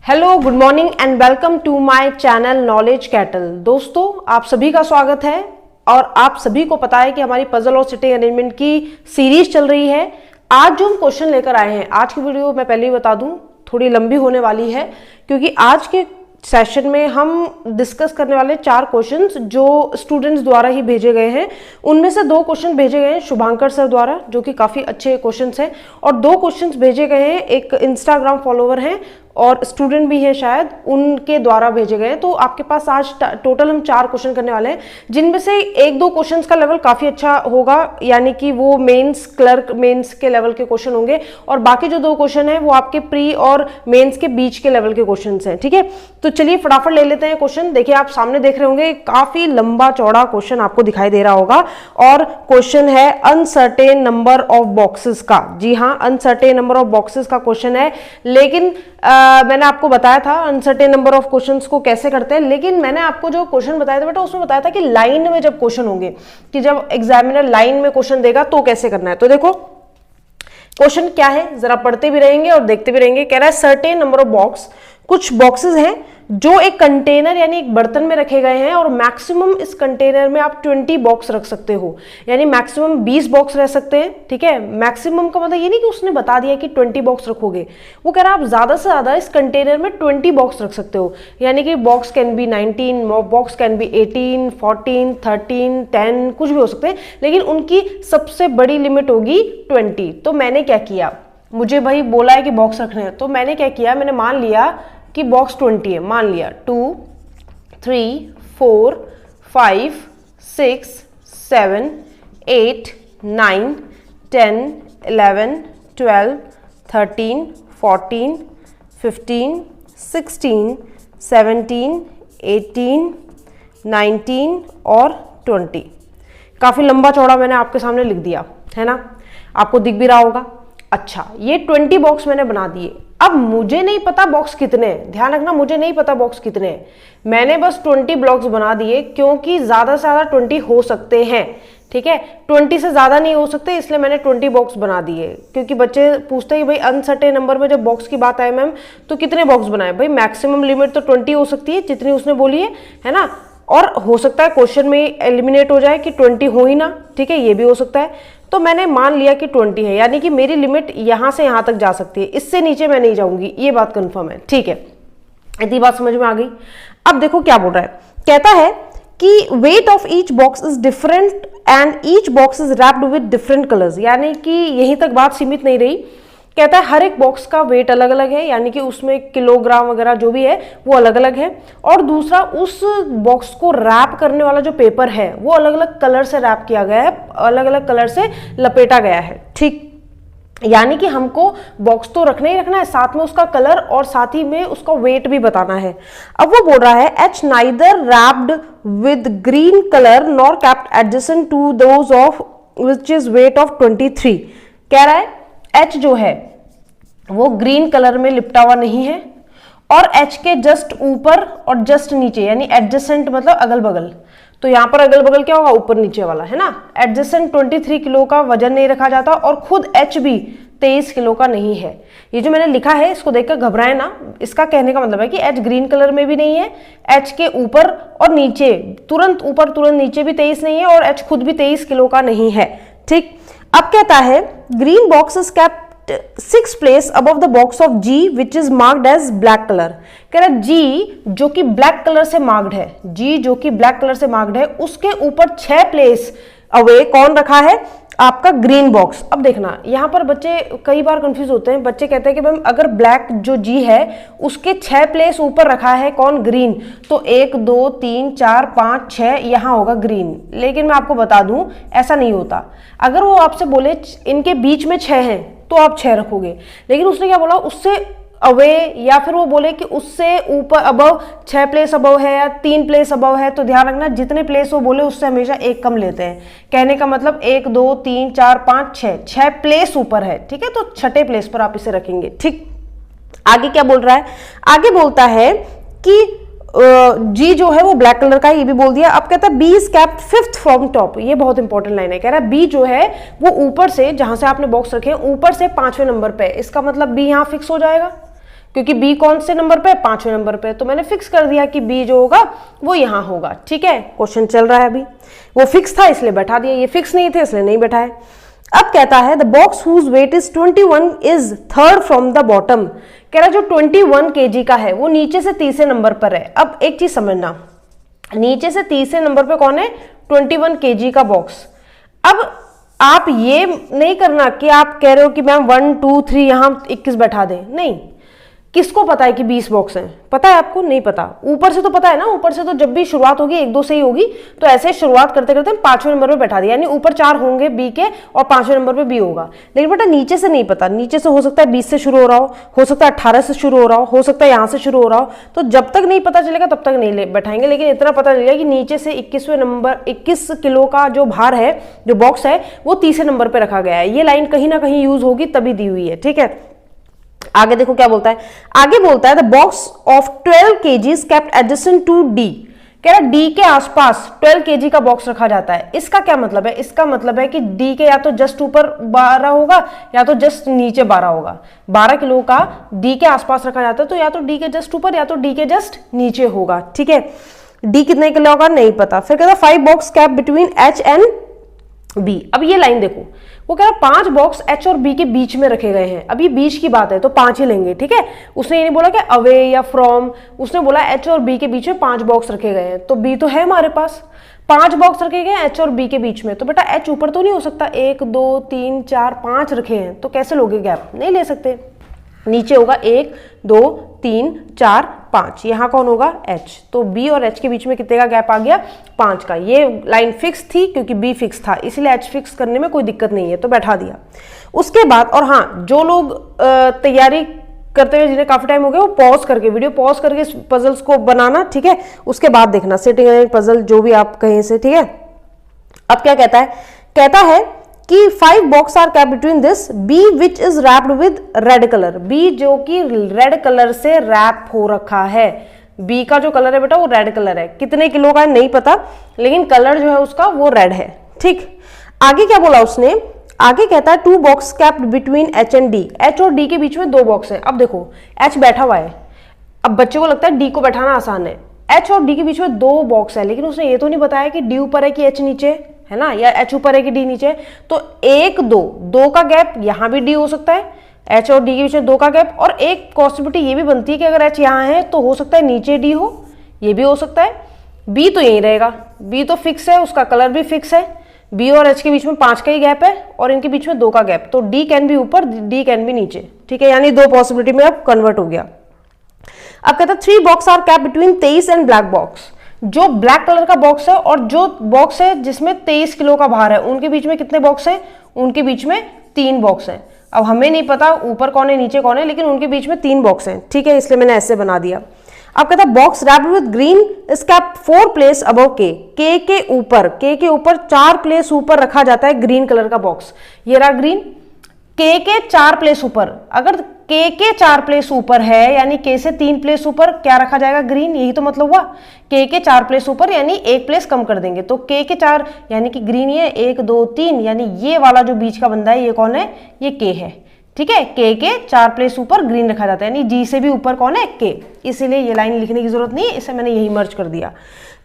Hello, good morning and welcome to my channel knowledge cattle. दोस्तों, आप सभी का स्वागत है और आप सभी को पता है कि हमारी पजल और सिटिंग अरेंजमेंट की सीरीज चल रही है। आज जो हम क्वेश्चन लेकर आए हैं, आज की वीडियो मैं पहले ही बता दूं थोड़ी लंबी होने वाली है, क्योंकि आज के सेशन में हम डिस्कस करने वाले 4 क्वेश्चंस जो स्टूडेंट्स द्वारा ही भेजे गए हैं। उनमें से 2 क्वेश्चन भेजे गए हैं शुभांकर सर द्वारा, जो कि काफ़ी अच्छे क्वेश्चंस हैं, और 2 क्वेश्चंस भेजे गए हैं एक इंस्टाग्राम फॉलोवर हैं और स्टूडेंट भी है शायद, उनके द्वारा भेजे गए हैं। तो आपके पास आज टोटल हम 4 क्वेश्चन करने वाले हैं, जिनमें से 1-2 क्वेश्चंस का लेवल काफ़ी अच्छा होगा, यानी कि वो मेंस क्लर्क मेंस के लेवल के क्वेश्चन होंगे, और बाकी जो 2 क्वेश्चन हैं वो आपके प्री और मेंस के बीच के लेवल के क्वेश्चन हैं। ठीक है, तो चलिए फटाफट ले लेते हैं क्वेश्चन। देखिए, आप सामने देख रहे होंगे काफ़ी लंबा चौड़ा क्वेश्चन आपको दिखाई दे रहा होगा, और क्वेश्चन है अनसर्टेन नंबर ऑफ बॉक्सेस का। जी हाँ, अनसर्टेन नंबर ऑफ बॉक्सेस का क्वेश्चन है, लेकिन मैंने आपको बताया था अनसर्टेन नंबर ऑफ क्वेश्चंस को कैसे करते हैं, लेकिन मैंने आपको जो क्वेश्चन बताया था बेटा, उसमें बताया था कि लाइन में जब क्वेश्चन होंगे, कि जब एग्जामिनर लाइन में क्वेश्चन देगा तो कैसे करना है। तो देखो क्वेश्चन क्या है, जरा पढ़ते भी रहेंगे और देखते भी रहेंगे। कह रहा है सर्टेन नंबर ऑफ बॉक्स, कुछ बॉक्सेस हैं जो एक कंटेनर यानी एक बर्तन में रखे गए हैं, और मैक्सिमम इस कंटेनर में आप 20 बॉक्स रख सकते हो, यानी मैक्सिमम 20 बॉक्स रह सकते हैं। ठीक है, मैक्सिमम का मतलब ये नहीं कि उसने बता दिया कि 20 बॉक्स रखोगे, वो कह रहा है आप ज्यादा से ज्यादा इस कंटेनर में 20 बॉक्स रख सकते हो, यानी कि box can be 19, box can be 18, 14, 13, 10, कुछ भी हो सकते हैं, लेकिन उनकी सबसे बड़ी लिमिट होगी 20। तो मैंने क्या किया, मुझे भाई बोला है कि बॉक्स रखने हैं, तो मैंने क्या किया, मैंने मान लिया कि बॉक्स 20 है, मान लिया 2, 3, 4, 5, 6, 7, 8, 9, 10, 11, 12, 13, 14, 15, 16, 17, 18, 19 और 20। काफी लंबा चौड़ा मैंने आपके सामने लिख दिया है ना, आपको दिख भी रहा होगा। अच्छा, ये 20 बॉक्स मैंने बना दिए। अब मुझे नहीं पता बॉक्स कितने हैं, ध्यान रखना, मुझे नहीं पता बॉक्स कितने हैं, मैंने बस 20 ब्लॉक्स बना दिए, क्योंकि ज्यादा से ज्यादा 20 हो सकते हैं। ठीक है, 20 से ज्यादा नहीं हो सकते, इसलिए मैंने 20 बॉक्स बना दिए। क्योंकि बच्चे पूछते हैं भाई अनसर्टेन नंबर में जब बॉक्स की बात आए मैम तो कितने बॉक्स बनाए, भाई मैक्सिमम लिमिट तो 20 हो सकती है जितनी उसने बोली है ना, और हो सकता है क्वेश्चन में एलिमिनेट हो जाए कि 20 हो ही ना। ठीक है, ये भी हो सकता है। तो मैंने मान लिया कि 20 है, यानी कि मेरी लिमिट यहां से यहां तक जा सकती है, इससे नीचे मैं नहीं जाऊंगी, ये बात कंफर्म है। ठीक है, इतनी बात समझ में आ गई। अब देखो क्या बोल रहा है, कहता है कि weight of each box is different and each box is wrapped with different colours, यानी कि यहीं तक बात सीमित नहीं रही। कहता है हर एक बॉक्स का वेट अलग अलग है, यानी कि उसमें किलोग्राम वगैरह जो भी है वो अलग अलग है, और दूसरा उस बॉक्स को रैप करने वाला जो पेपर है वो अलग अलग कलर से रैप किया गया है, अलग अलग कलर से लपेटा गया है। ठीक, यानी कि हमको बॉक्स तो रखना ही रखना है, साथ में उसका कलर और साथ ही में उसका वेट भी बताना है। अब वो बोल रहा है H neither wrapped with green colour nor kept adjacent to those of which is weight of 23। कह रहा है एच जो है वो ग्रीन कलर में लिपटा हुआ नहीं है, और एच के जस्ट ऊपर और जस्ट नीचे, यानी एडजेसेंट मतलब अगल बगल, तो यहां पर अगल बगल क्या होगा, ऊपर नीचे वाला है ना। एडजेसेंट 23 किलो का वजन नहीं रखा जाता, और खुद एच भी 23 किलो का नहीं है। ये जो मैंने लिखा है इसको देखकर घबराए ना, इसका कहने का मतलब है कि एच ग्रीन कलर में भी नहीं है, एच के ऊपर और नीचे, तुरंत ऊपर तुरंत नीचे भी 23 नहीं है, और एच खुद भी 23 किलो का नहीं है। ठीक, अब कहता है green box is kept 6th place above the box of G which is marked as black colour. कह रहा जी जो कि ब्लैक कलर से मार्क्ड है, जी जो कि ब्लैक कलर से मार्क्ड है, उसके ऊपर 6 प्लेस अवे कौन रखा है, आपका ग्रीन बॉक्स। अब देखना, यहाँ पर बच्चे कई बार कंफ्यूज होते हैं, बच्चे कहते हैं कि मैम अगर ब्लैक जो जी है उसके 6 प्लेस ऊपर रखा है कौन, ग्रीन, तो 1 2 3 4 5 6 यहाँ होगा ग्रीन। लेकिन मैं आपको बता दूं ऐसा नहीं होता। अगर वो आपसे बोले इनके बीच में 6 हैं तो आप 6 रखोगे, लेकिन उसने क्या बोला उससे अवे, या फिर वो बोले कि उससे ऊपर अबव 6 प्लेस अबव है या 3 प्लेस अबव है, तो ध्यान रखना जितने प्लेस वो बोले उससे हमेशा एक कम लेते हैं। कहने का मतलब 1 2 3 4 5 6 प्लेस ऊपर है। ठीक है, तो 6ठे प्लेस पर आप इसे रखेंगे। ठीक, आगे क्या बोल रहा है, आगे बोलता है कि जी जो है वो ब्लैक कलर का है, ये भी बोल दिया। अब कहता है B is kept 5th from top, ये बहुत इंपॉर्टेंट लाइन है। कह रहा है बी जो है वो ऊपर से, जहां से आपने बॉक्स रखे ऊपर से 5वें नंबर पे, इसका मतलब बी यहाँ फिक्स हो जाएगा। क्योंकि बी कौन से नंबर पे, 5वें नंबर पे, तो मैंने फिक्स कर दिया कि बी जो होगा वो यहां होगा। ठीक है, क्वेश्चन चल रहा है अभी, वो फिक्स था इसलिए बैठा दिया, ये फिक्स नहीं थे इसलिए नहीं बैठाए। अब कहता है the box whose weight is 21 is third from the bottom. कह रहा जो 21 kg का है वो नीचे से तीसरे नंबर पर है। अब एक चीज समझना, नीचे से तीसरे नंबर पे कौन है, 21 kg का बॉक्स। अब आप ये नहीं करना कि आप कह रहे हो कि मैम 1 2 3 यहां 21 बैठा दें, नहीं, किसको पता है कि 20 बॉक्स हैं, पता है आपको, नहीं पता, ऊपर से तो पता है ना, ऊपर से तो जब भी शुरुआत होगी 1 2 से ही होगी, तो ऐसे शुरुआत करते करते 5वें नंबर पे बैठा दिया, यानी ऊपर 4 होंगे बी के और 5वें नंबर पे बी होगा। लेकिन बेटा नीचे से नहीं पता, नीचे से हो सकता है 20 से शुरू हो रहा हो सकता है 18 से शुरू हो रहा हो सकता है यहाँ से शुरू हो रहा हो, तो जब तक नहीं पता चलेगा तब तक नहीं बैठाएंगे। लेकिन इतना पता चलेगा कि नीचे से 21वें नंबर 21 किलो का जो भार है, जो बॉक्स है, वो तीसरे नंबर पर रखा गया है। ये लाइन कहीं ना कहीं यूज होगी तभी दी हुई है। ठीक है, आगे देखो क्या बोलता है, आगे बोलता है the box of 12 kg kept adjacent to D. कह रहा डी के आसपास 12 kg का बॉक्स रखा जाता है। इसका क्या मतलब है, इसका मतलब है कि डी के या तो जस्ट ऊपर 12 होगा या तो जस्ट नीचे 12 होगा। 12 किलो का डी के आसपास रखा जाता है, तो या तो डी के जस्ट ऊपर या तो डी के जस्ट नीचे होगा। ठीक है, डी कितने किलो होगा नहीं पता। फिर कहता है 5 box kept between H and B. अब ये लाइन देखो, वो कह रहा 5 बॉक्स एच और बी के बीच में रखे गए हैं। अब ये बीच की बात है तो 5 ही लेंगे। ठीक है, उसने ये नहीं बोला कि अवे या फ्रॉम, उसने बोला एच और बी के बीच में 5 बॉक्स रखे गए हैं, तो बी तो है हमारे पास, 5 बॉक्स रखे गए एच और बी के बीच में, तो बेटा एच ऊपर तो नहीं हो सकता, 1 2 3 4 5 रखे हैं, तो कैसे लोगे गैप, नहीं ले सकते। नीचे होगा 1 2 3 4 5, यहां कौन होगा एच, तो बी और एच के बीच में कितने का गैप आ गया, 5 का। ये लाइन फिक्स थी क्योंकि बी फिक्स था, इसलिए एच फिक्स करने में कोई दिक्कत नहीं है, तो बैठा दिया। उसके बाद, और हाँ, जो लोग तैयारी करते हुए जिन्हें काफी टाइम हो गया वो पॉज करके, वीडियो पॉज करके पजल्स को बनाना। ठीक है, उसके बाद देखना सिटिंग पजल जो भी आप कहें से। ठीक है, अब क्या कहता है, कहता है कि 5 box are kept between this B which is wrapped with red colour. B जो कि रेड कलर से रैप हो रखा है, बी का जो कलर है बेटा वो रेड कलर है, कितने किलो का है नहीं पता, लेकिन कलर जो है उसका वो रेड है। ठीक, आगे क्या बोला उसने, आगे कहता है 2 box capped between H and D. H और डी के बीच में 2 बॉक्स है। अब देखो एच बैठा हुआ है, अब बच्चे को लगता है डी को बैठाना आसान है, एच और डी के बीच में 2 बॉक्स है, लेकिन उसने ये तो नहीं बताया कि डी ऊपर है कि एच नीचे है ना, या एच ऊपर है कि डी नीचे। तो 1 2 का गैप, यहां भी डी हो सकता है, एच और डी के बीच में 2 का गैप, और एक पॉसिबिलिटी ये भी बनती है कि अगर एच यहाँ है तो हो सकता है नीचे डी हो, ये भी हो सकता है। बी तो यही रहेगा, बी तो फिक्स है, उसका कलर भी फिक्स है, बी और एच के बीच में 5 का ही गैप है और इनके बीच में 2 का गैप, तो डी कैन भी ऊपर, डी कैन भी नीचे। ठीक है, यानी 2 पॉसिबिलिटी में अब कन्वर्ट हो गया। अब कहता है 3 box are kept between 23 and black box. जो ब्लैक कलर का बॉक्स है और जो बॉक्स है जिसमें 23 किलो का भार है, उनके बीच में कितने बॉक्स हैं, उनके बीच में 3 बॉक्स हैं। अब हमें नहीं पता ऊपर कौन है नीचे कौन है, लेकिन उनके बीच में 3 बॉक्स हैं। ठीक है, इसलिए मैंने ऐसे बना दिया। अब कहता है box wrapped with green is kept 4 place above के। के ऊपर 4 प्लेस ऊपर रखा जाता है ग्रीन कलर का बॉक्स। ये रहा ग्रीन, के 4 प्लेस ऊपर, अगर के 4 प्लेस ऊपर है यानी के से 3 प्लेस ऊपर क्या रखा जाएगा, ग्रीन। यही तो मतलब हुआ, के 4 प्लेस ऊपर यानी 1 प्लेस कम कर देंगे, तो के 4 यानी कि ग्रीन ये 1 2 3, यानी ये वाला जो बीच का बंदा है ये कौन है, ये के है। ठीक है, के 4 प्लेस ऊपर ग्रीन रखा जाता है, यानी जी से भी ऊपर कौन है, के। इसीलिए ये लाइन लिखने की जरूरत नहीं है, इसे मैंने यही मर्ज कर दिया।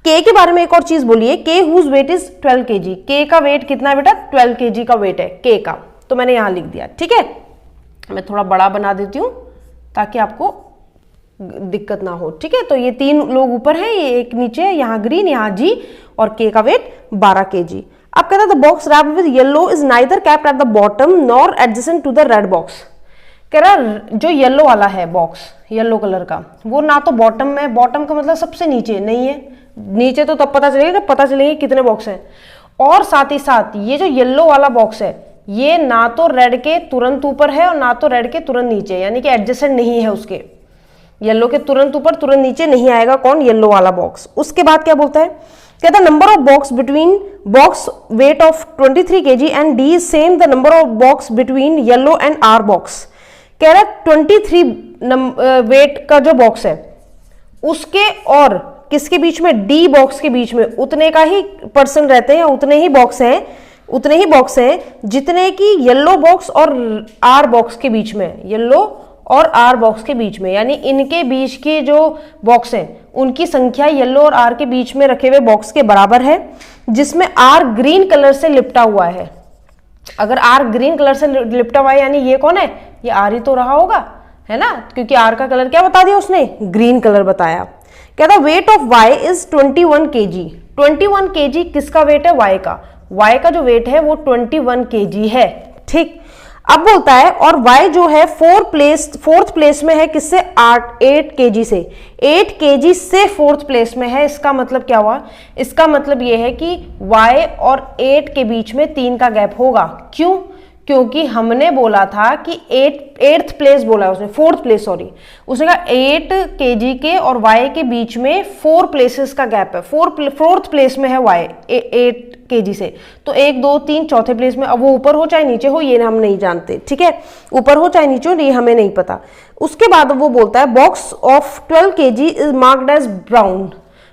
के बारे में एक और चीज बोलिए, के हुज वेट इज 12 kg। के का वेट कितना है बेटा, 12 kg का वेट है के का, तो मैंने यहां लिख दिया। ठीक है, मैं थोड़ा बड़ा बना देती हूं ताकि आपको दिक्कत ना हो। ठीक है, तो ये 3 लोग ऊपर हैं, ये एक नीचे है, यहाँ ग्रीन यहाँ जी, और के का वेट 12 kg। अब कहता है the box wrapped with yellow is neither kept at the bottom nor adjacent to the red box. कह रहा जो येलो वाला है बॉक्स, येलो कलर का, वो ना तो बॉटम में, बॉटम का मतलब सबसे नीचे नहीं है, नीचे तो तब पता चलेगा, पता चलेगा कितने बॉक्स हैं, और साथ ही साथ ये जो येलो वाला बॉक्स है ये ना तो रेड के तुरंत ऊपर है और ना तो रेड के तुरंत नीचे, यानी कि एडजेसेंट नहीं है उसके, येलो के तुरंत ऊपर तुरंत नीचे नहीं आएगा कौन, येलो वाला बॉक्स। उसके बाद क्या बोलता है, कहता है number of box between box weight of 23 kg and D is same the number of box between yellow and R box. कह रहा है 23 वेट का जो बॉक्स है उसके और किसके बीच में, डी बॉक्स के बीच में उतने का ही पर्सन रहते हैं, उतने ही बॉक्स हैं जितने की येलो बॉक्स और आर बॉक्स के बीच में, येलो और आर बॉक्स के बीच में, यानी इनके बीच के जो बॉक्स हैं उनकी संख्या येलो और आर के बीच में रखे हुए बॉक्स के बराबर है, जिसमें आर ग्रीन कलर से लिपटा हुआ है। अगर आर ग्रीन कलर से लिपटा हुआ है यानी ये कौन है, ये आर ही तो रहा होगा, है ना, क्योंकि आर का कलर क्या बता दिया उसने, ग्रीन कलर बताया। कहता weight of Y is 21 kg। 21 kg किसका वेट है, वाई का। वाई का जो वेट है वो 21 kg है, ठीक। अब बोलता है और y जो है फोर्थ प्लेस में है, किससे, 8 kg से। 8 kg से फोर्थ प्लेस में है, इसका मतलब क्या हुआ, इसका मतलब ये है कि y और 8 के बीच में 3 का गैप होगा। क्यों, क्योंकि हमने बोला था कि 8th प्लेस बोला है उसने, 4th प्लेस सॉरी, उसने कहा 8 kg के और y के बीच में 4 प्लेसेस का गैप है। 4th प्लेस में है y 8 kg से, तो 1 2 3 चौथे प्लेस में। अब वो ऊपर हो चाहे नीचे हो ये हम नहीं जानते, ठीक है, ऊपर हो चाहे नीचे हो ये हमें नहीं पता। उसके बाद वो बोलता है box of 12 kg is marked as brown.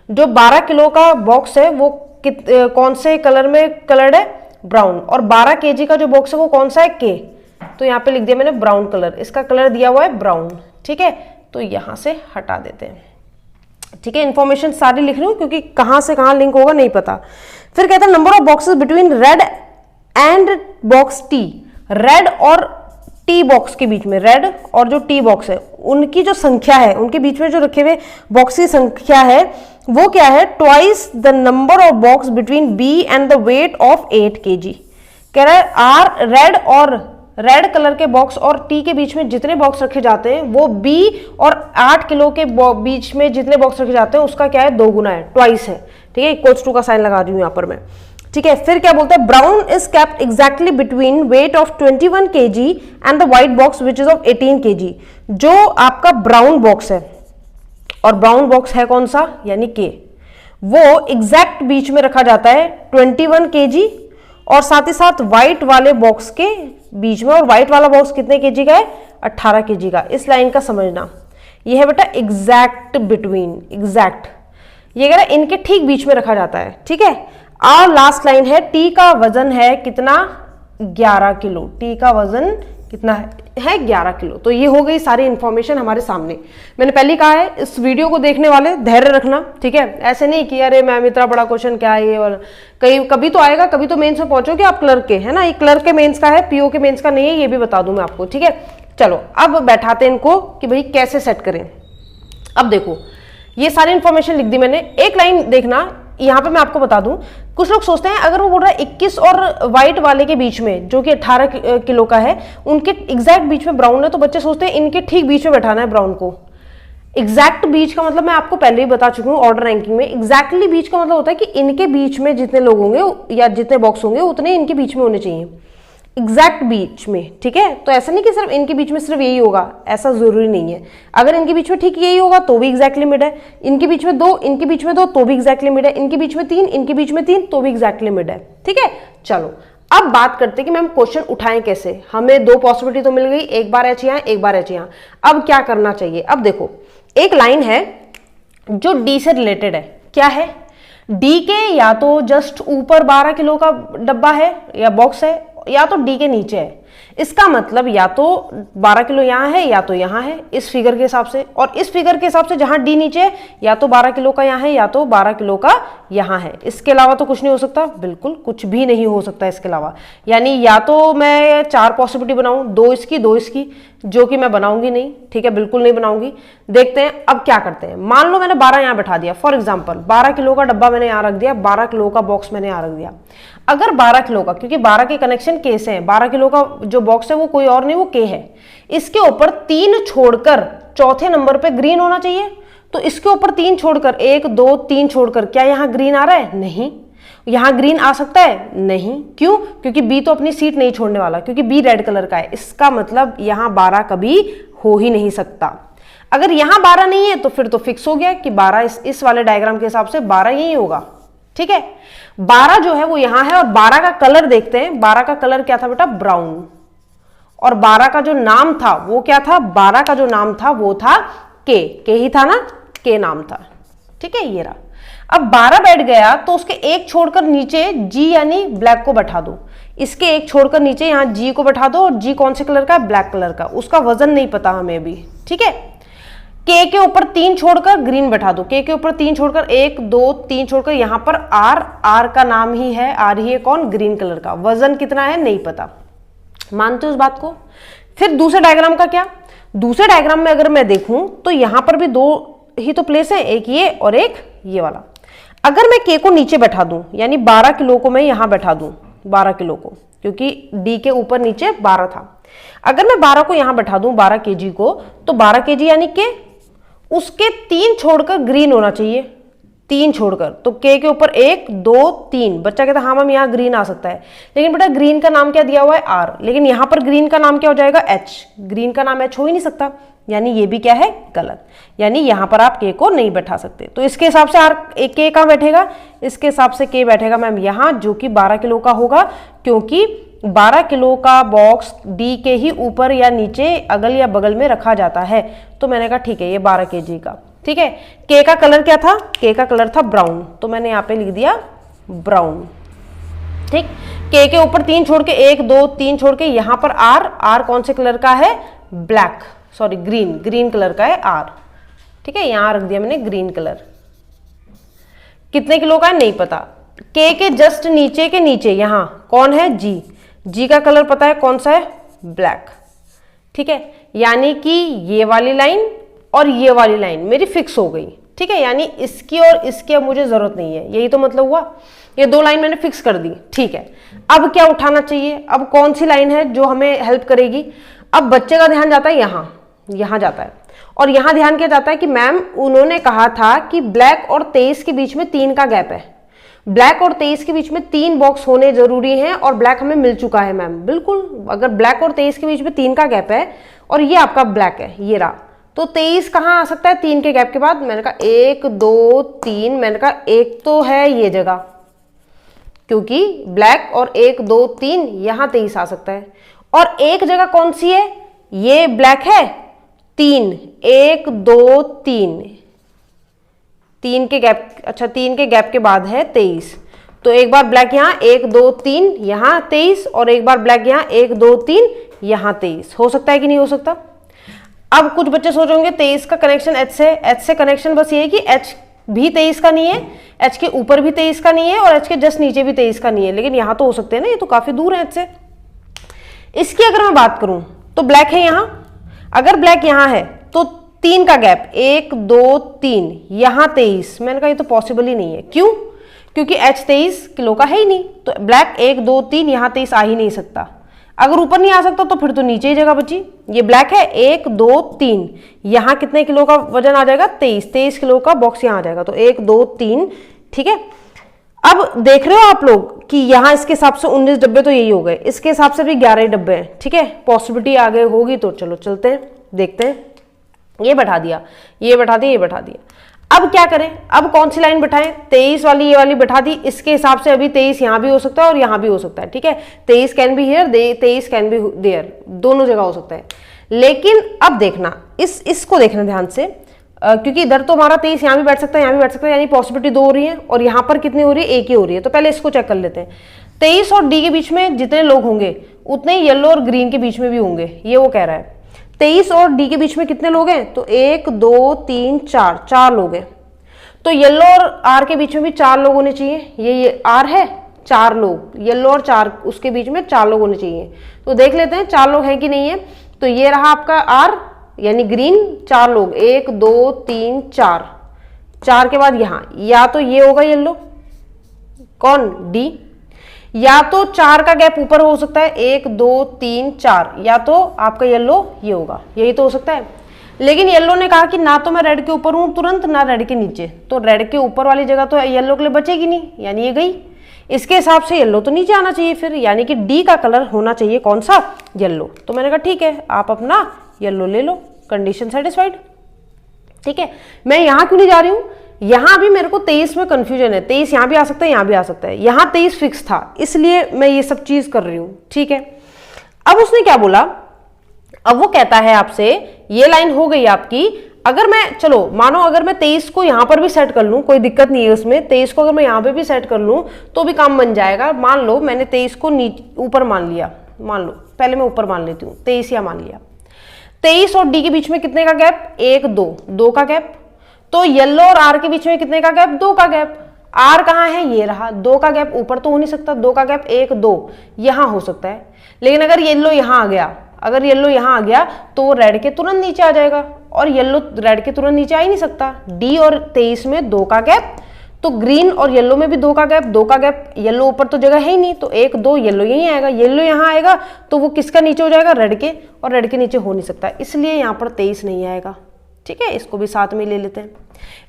जो 12 किलो का बॉक्स है वो कौन से कलर में कलर्ड है, ब्राउन। और 12 kg का जो बॉक्स है वो कौन सा है, के, तो यहाँ पे लिख दिया मैंने ब्राउन कलर, इसका कलर दिया हुआ है ब्राउन, ठीक है, तो यहां से हटा देते हैं, ठीक है। इंफॉर्मेशन सारी लिख रही हूं क्योंकि कहां से कहां लिंक होगा नहीं पता। फिर कहता है number of boxes between red and box T. Red और टी बॉक्स के बीच में, रेड और जो टी बॉक्स है उनकी जो संख्या है, उनके बीच में जो रखे हुए बॉक्स की संख्या है वो क्या है, twice the number of box between B and the weight of 8 kg। कह रहा है आर रेड और रेड कलर के बॉक्स और टी के बीच में जितने बॉक्स रखे जाते हैं वो बी और 8 किलो के बीच में जितने बॉक्स रखे जाते हैं उसका क्या है, 2 गुना है, ट्वाइस है, ठीक है। इक्वल्स टू का साइन लगा रही हूं यहां पर मैं, ठीक है। फिर क्या बोलता है brown is kept exactly between weight of 21 kg and the white box which is of 18 kg। जो आपका ब्राउन बॉक्स है, और ब्राउन बॉक्स है कौन सा, यानी के, वो एग्जैक्ट बीच में रखा जाता है 21 kg और साथ ही साथ व्हाइट वाले बॉक्स के बीच में। और व्हाइट वाला बॉक्स कितने kg का है, 18 kg का। इस लाइन का समझना, ये है बेटा एग्जैक्ट बिटवीन, एग्जैक्ट, ये कह रहा है इनके ठीक बीच में रखा जाता है, ठीक है। और लास्ट लाइन है टी का वजन है कितना, 11 किलो। टी का वजन कितना है 11 किलो। तो ये हो गई सारी इंफॉर्मेशन हमारे सामने। मैंने पहले ही कहा है इस वीडियो को देखने वाले धैर्य रखना, ठीक है, ऐसे नहीं कि अरे मैम इतना बड़ा क्वेश्चन क्या है ये, और कभी तो आएगा, कभी तो मेंस में पहुंचोगे आप क्लर्क के, है ना, ये क्लर्क के मेंस का है, पीओ के मेंस का नहीं है, ये भी बता दूं मैं आपको, ठीक है। चलो अब बैठाते हैं इनको कि भाई कैसे सेट करें। अब देखो ये सारी इंफॉर्मेशन लिख दी मैंने, एक लाइन देखना यहाँ पे मैं आपको बता दूं, कुछ लोग सोचते हैं अगर वो बोल रहा है 21 और व्हाइट वाले के बीच में जो कि 18 किलो का है, उनके एग्जैक्ट बीच में ब्राउन है, तो बच्चे सोचते हैं इनके ठीक बीच में बैठाना है ब्राउन को। एग्जैक्ट बीच का मतलब मैं आपको पहले ही बता चुकी हूँ ऑर्डर रैंकिंग में। एग्जैक्टली बीच का मतलब होता है कि इनके बीच में जितने लोग होंगे या जितने बॉक्स होंगे उतने इनके बीच में होने चाहिए, एग्जैक्ट बीच में, ठीक है। तो ऐसा नहीं कि सिर्फ इनके बीच में सिर्फ यही होगा, ऐसा जरूरी नहीं है। अगर इनके बीच में ठीक यही होगा तो भी एग्जैक्टली मिड है, इनके बीच में 2, इनके बीच में 2 तो भी एग्जैक्टली मिड है, इनके बीच में 3, इनके बीच में 3 तो भी एग्जैक्टली मिड है, ठीक है। चलो अब बात करते हैं कि मैम क्वेश्चन उठाएं कैसे। हमें 2 पॉसिबिलिटी तो मिल गई, एक बार एच यहाँ, एक बार एच यहाँ। अब क्या करना चाहिए, अब देखो एक लाइन है जो डी से रिलेटेड है, क्या है, डी के या तो जस्ट ऊपर 12 किलो का डब्बा है या बॉक्स है, या तो डी के नीचे है। इसका मतलब या तो 12 किलो यहाँ है या तो यहाँ है, इस फिगर के हिसाब से। और इस फिगर के हिसाब से जहां डी नीचे है या तो 12 किलो का यहाँ है या तो 12 किलो का यहाँ है। इसके अलावा तो कुछ नहीं हो सकता, बिल्कुल कुछ भी नहीं हो सकता इसके अलावा। यानी या तो मैं 4 पॉसिबिलिटी बनाऊं, 2 इसकी 2 इसकी, जो कि मैं बनाऊंगी नहीं, ठीक है, बिल्कुल नहीं बनाऊंगी। देखते हैं अब क्या करते हैं। मान लो मैंने 12 यहाँ बैठा दिया, फॉर एग्जाम्पल 12 किलो का डब्बा मैंने यहाँ रख दिया, 12 किलो का बॉक्स मैंने यहाँ रख दिया। अगर 12 किलो का, क्योंकि 12 के कनेक्शन के से हैं, 12 किलो का जो बॉक्स है वो कोई और नहीं, वो के है। इसके ऊपर 3 छोड़कर चौथे नंबर पे ग्रीन होना चाहिए, तो इसके ऊपर 3 छोड़कर 1 2 3 छोड़कर क्या यहाँ ग्रीन आ रहा है, नहीं। यहां ग्रीन आ सकता है, नहीं। क्यों, क्योंकि बी तो अपनी सीट नहीं छोड़ने वाला, क्योंकि बी रेड कलर का है। इसका मतलब यहां 12 कभी हो ही नहीं सकता। अगर यहां 12 नहीं है तो फिर तो फिक्स हो गया कि 12 इस वाले डायग्राम के हिसाब से 12 यही होगा, ठीक है। 12 जो है वो यहां है, और 12 का कलर देखते हैं। 12 का कलर क्या था बेटा, ब्राउन। और 12 का जो नाम था वो क्या था, 12 का जो नाम था वो था के ही था ना, के नाम था, ठीक है, ये रहा। अब 12 बैठ गया तो उसके एक छोड़कर नीचे जी यानी ब्लैक को बैठा दो। इसके एक छोड़कर नीचे यहाँ जी को बैठा दो, और जी कौन से कलर का है, ब्लैक कलर का, उसका वजन नहीं पता हमें अभी, ठीक है। के ऊपर 3 छोड़कर ग्रीन बैठा दो, के ऊपर 3 छोड़कर 1 2 3 छोड़कर यहाँ पर आर का नाम ही है, आर ही है कौन, ग्रीन कलर का, वजन कितना है नहीं पता, मानते हो उस बात को। फिर दूसरे डायग्राम का क्या, दूसरे डायग्राम में अगर मैं देखूं तो यहां पर भी 2 ही तो प्लेस है, एक ये और एक ये वाला। अगर मैं के को नीचे बैठा दूं, यानी 12 किलो को मैं यहां बैठा दूं, 12 किलो को, क्योंकि डी के ऊपर नीचे 12 था, अगर मैं 12 को यहां बैठा दूं 12 केजी को, तो 12 केजी यानी के उसके 3 छोड़कर ग्रीन होना चाहिए, 3 छोड़कर, तो के ऊपर 1 2 3, बच्चा कहता है हाँ मैम यहाँ ग्रीन आ सकता है, लेकिन बेटा ग्रीन का नाम क्या दिया हुआ है, आर, लेकिन यहाँ पर ग्रीन का नाम क्या हो जाएगा, एच, ग्रीन का नाम एच हो ही नहीं सकता, यानी ये भी क्या है, गलत, यानी यहाँ पर आप के को नहीं बैठा सकते। तो इसके हिसाब से आर के कहाँ बैठेगा, इसके हिसाब से के बैठेगा मैम यहाँ, जो कि 12 किलो का होगा, क्योंकि 12 किलो का बॉक्स डी के ही ऊपर या नीचे अगल या बगल में रखा जाता है। तो मैंने कहा ठीक है ये 12 केजी का, ठीक है। के का कलर क्या था, के का कलर था ब्राउन, तो मैंने यहाँ पे लिख दिया ब्राउन, ठीक। के ऊपर 3 छोड़ के 1 2 3 छोड़ के यहाँ पर आर कौन से कलर का है, ब्लैक, सॉरी ग्रीन कलर का है आर, ठीक है, यहाँ रख दिया मैंने ग्रीन कलर। कितने किलो का है नहीं पता। के जस्ट नीचे के नीचे यहाँ कौन है, जी का कलर पता है कौन सा है, ब्लैक, ठीक है, यानी कि ये वाली लाइन और ये वाली लाइन मेरी फिक्स हो गई, ठीक है, यानी इसकी और इसकी अब मुझे जरूरत नहीं है, यही तो मतलब हुआ, ये 2 लाइन मैंने फिक्स कर दी, ठीक है। अब क्या उठाना चाहिए, अब कौन सी लाइन है जो हमें हेल्प करेगी। अब बच्चे का ध्यान जाता है यहाँ जाता है, और यहाँ ध्यान क्या जाता है कि मैम उन्होंने कहा था कि ब्लैक और 23 के बीच में 3 का गैप है, ब्लैक और 23 के बीच में 3 बॉक्स होने जरूरी हैं, और ब्लैक हमें मिल चुका है मैम, बिल्कुल, अगर ब्लैक और 23 के बीच में 3 का गैप है और ये आपका ब्लैक है, ये रहा, तो 23 कहाँ आ सकता है 3 के गैप के बाद, मैंने कहा 1 2 3, मैंने कहा एक तो है ये जगह, क्योंकि ब्लैक और 1 2 3 यहाँ 23 आ सकता है, और एक जगह कौन सी है, ये ब्लैक है 3 1 2 3 के गैप, अच्छा 3 के गैप के बाद है 23, तो एक बार ब्लैक यहाँ 1 2 3 यहाँ 23, और एक बार ब्लैक यहाँ 1 2 3 यहाँ 23, हो सकता है कि नहीं हो सकता। अब कुछ बच्चे सोचेंगे 23 का कनेक्शन एच से कनेक्शन बस ये है कि एच भी 23 का नहीं है, एच के ऊपर भी 23 का नहीं है, और एच के जस्ट नीचे भी 23 का नहीं है, लेकिन यहाँ तो हो सकते हैं ना, ये तो काफी दूर है एच से। इसकी अगर मैं बात करूं तो ब्लैक है यहाँ, अगर ब्लैक यहाँ है तो 3 का गैप 1 2 3 यहाँ 23, मैंने कहा ये तो पॉसिबल ही नहीं है, क्यों, क्योंकि एच 23 किलो का है ही नहीं, तो ब्लैक 1 2 3 यहाँ 23 आ ही नहीं सकता। अगर ऊपर नहीं आ सकता तो फिर तो नीचे ही जगह बची, ये ब्लैक है 1 2 3, यहाँ कितने किलो का वजन आ जाएगा, 23 किलो का बॉक्स यहाँ आ जाएगा, तो 1 2 3, ठीक है। अब देख रहे हो आप लोग कि यहाँ इसके हिसाब से 19 डब्बे तो यही हो गए, इसके हिसाब से भी 11 डब्बे हैं, ठीक है, पॉसिबिलिटी आगे होगी, तो चलो चलते हैं देखते हैं। ये बैठा दिया, ये बैठा दिया, ये बैठा दिया, अब क्या करें, अब कौन सी लाइन बैठाएं, 23 वाली ये वाली बैठा दी, इसके हिसाब से अभी 23 यहाँ भी हो सकता है और यहाँ भी हो सकता है, ठीक है, 23 can be here, 23 can be there, दोनों जगह हो सकता है। लेकिन अब देखना, इसको देखना ध्यान से, क्योंकि इधर तो हमारा 23 यहाँ भी बैठ सकता है, यहाँ भी बैठ सकता है, यानी पॉसिबिलिटी 2 हो रही है, और यहाँ पर कितनी हो रही है, 1 ही हो रही है, तो पहले इसको चेक कर लेते हैं। 23 और डी के बीच में जितने लोग होंगे उतने ही येलो और ग्रीन के बीच में भी होंगे, ये वो कह रहा है। 23 और डी के बीच में कितने लोग हैं, तो 1 2 3 4 लोग हैं, तो येलो और आर के बीच में भी 4 लोग होने चाहिए, ये आर है 4 लोग, येलो और 4 उसके बीच में 4 लोग होने चाहिए, तो देख लेते हैं 4 लोग हैं कि नहीं है। तो ये रहा आपका आर यानी ग्रीन, 4 लोग, 1 2 3 4 के बाद यहाँ या तो ये होगा येलो, कौन, डी, या तो 4 का गैप ऊपर हो सकता है, 1 2 3 4, या तो आपका येलो ये होगा, यही तो हो सकता है। लेकिन येलो ने कहा कि ना तो मैं रेड के ऊपर हूं तुरंत, ना रेड के नीचे, तो रेड के ऊपर वाली जगह तो येलो के लिए बचेगी नहीं, यानी ये गई। इसके हिसाब से येलो तो नीचे आना चाहिए फिर, यानी कि डी का कलर होना चाहिए कौन सा, येलो। तो मैंने कहा ठीक है, आप अपना येलो ले लो, कंडीशन सेटिस्फाइड, ठीक है। मैं यहाँ क्यों नहीं जा रही हूँ, यहाँ भी मेरे को 23 में कंफ्यूजन है, 23 यहाँ भी आ सकता है, यहाँ भी आ सकता है, यहाँ 23 फिक्स था, इसलिए मैं ये सब चीज कर रही हूँ, ठीक है। अब उसने क्या बोला, अब वो कहता है आपसे, ये लाइन हो गई आपकी, अगर मैं, चलो मानो अगर मैं 23 को यहाँ पर भी सेट कर लूँ, कोई दिक्कत नहीं है उसमें, 23 को अगर मैं यहाँ पे भी सेट कर लूँ तो भी काम बन जाएगा। मान लो मैंने 23 को ऊपर मान लिया, मान लो पहले मैं ऊपर मान लेती हूँ, 23 यहाँ मान लिया। 23 और डी के बीच में कितने का गैप, 1 2, 2 का गैप। तो येलो और आर के बीच में कितने का गैप, 2 का गैप। आर कहाँ है, ये रहा, 2 का गैप ऊपर तो हो नहीं सकता, 2 का गैप 1 2 यहाँ हो सकता है। लेकिन अगर येलो यहाँ आ गया, अगर येलो यहाँ आ गया तो रेड के तुरंत नीचे आ जाएगा, और येलो रेड के तुरंत नीचे आ ही नहीं सकता। डी और 23 में 2 का गैप, तो ग्रीन और येलो में भी 2 का गैप, 2 का गैप, येलो ऊपर तो जगह है ही नहीं, तो 1 2 येलो यहीं आएगा, येलो यहाँ आएगा तो वो किसका नीचे हो जाएगा, रेड के, और रेड के नीचे हो नहीं सकता, इसलिए यहाँ पर 23 नहीं आएगा। ठीक है, इसको भी साथ में ले लेते हैं।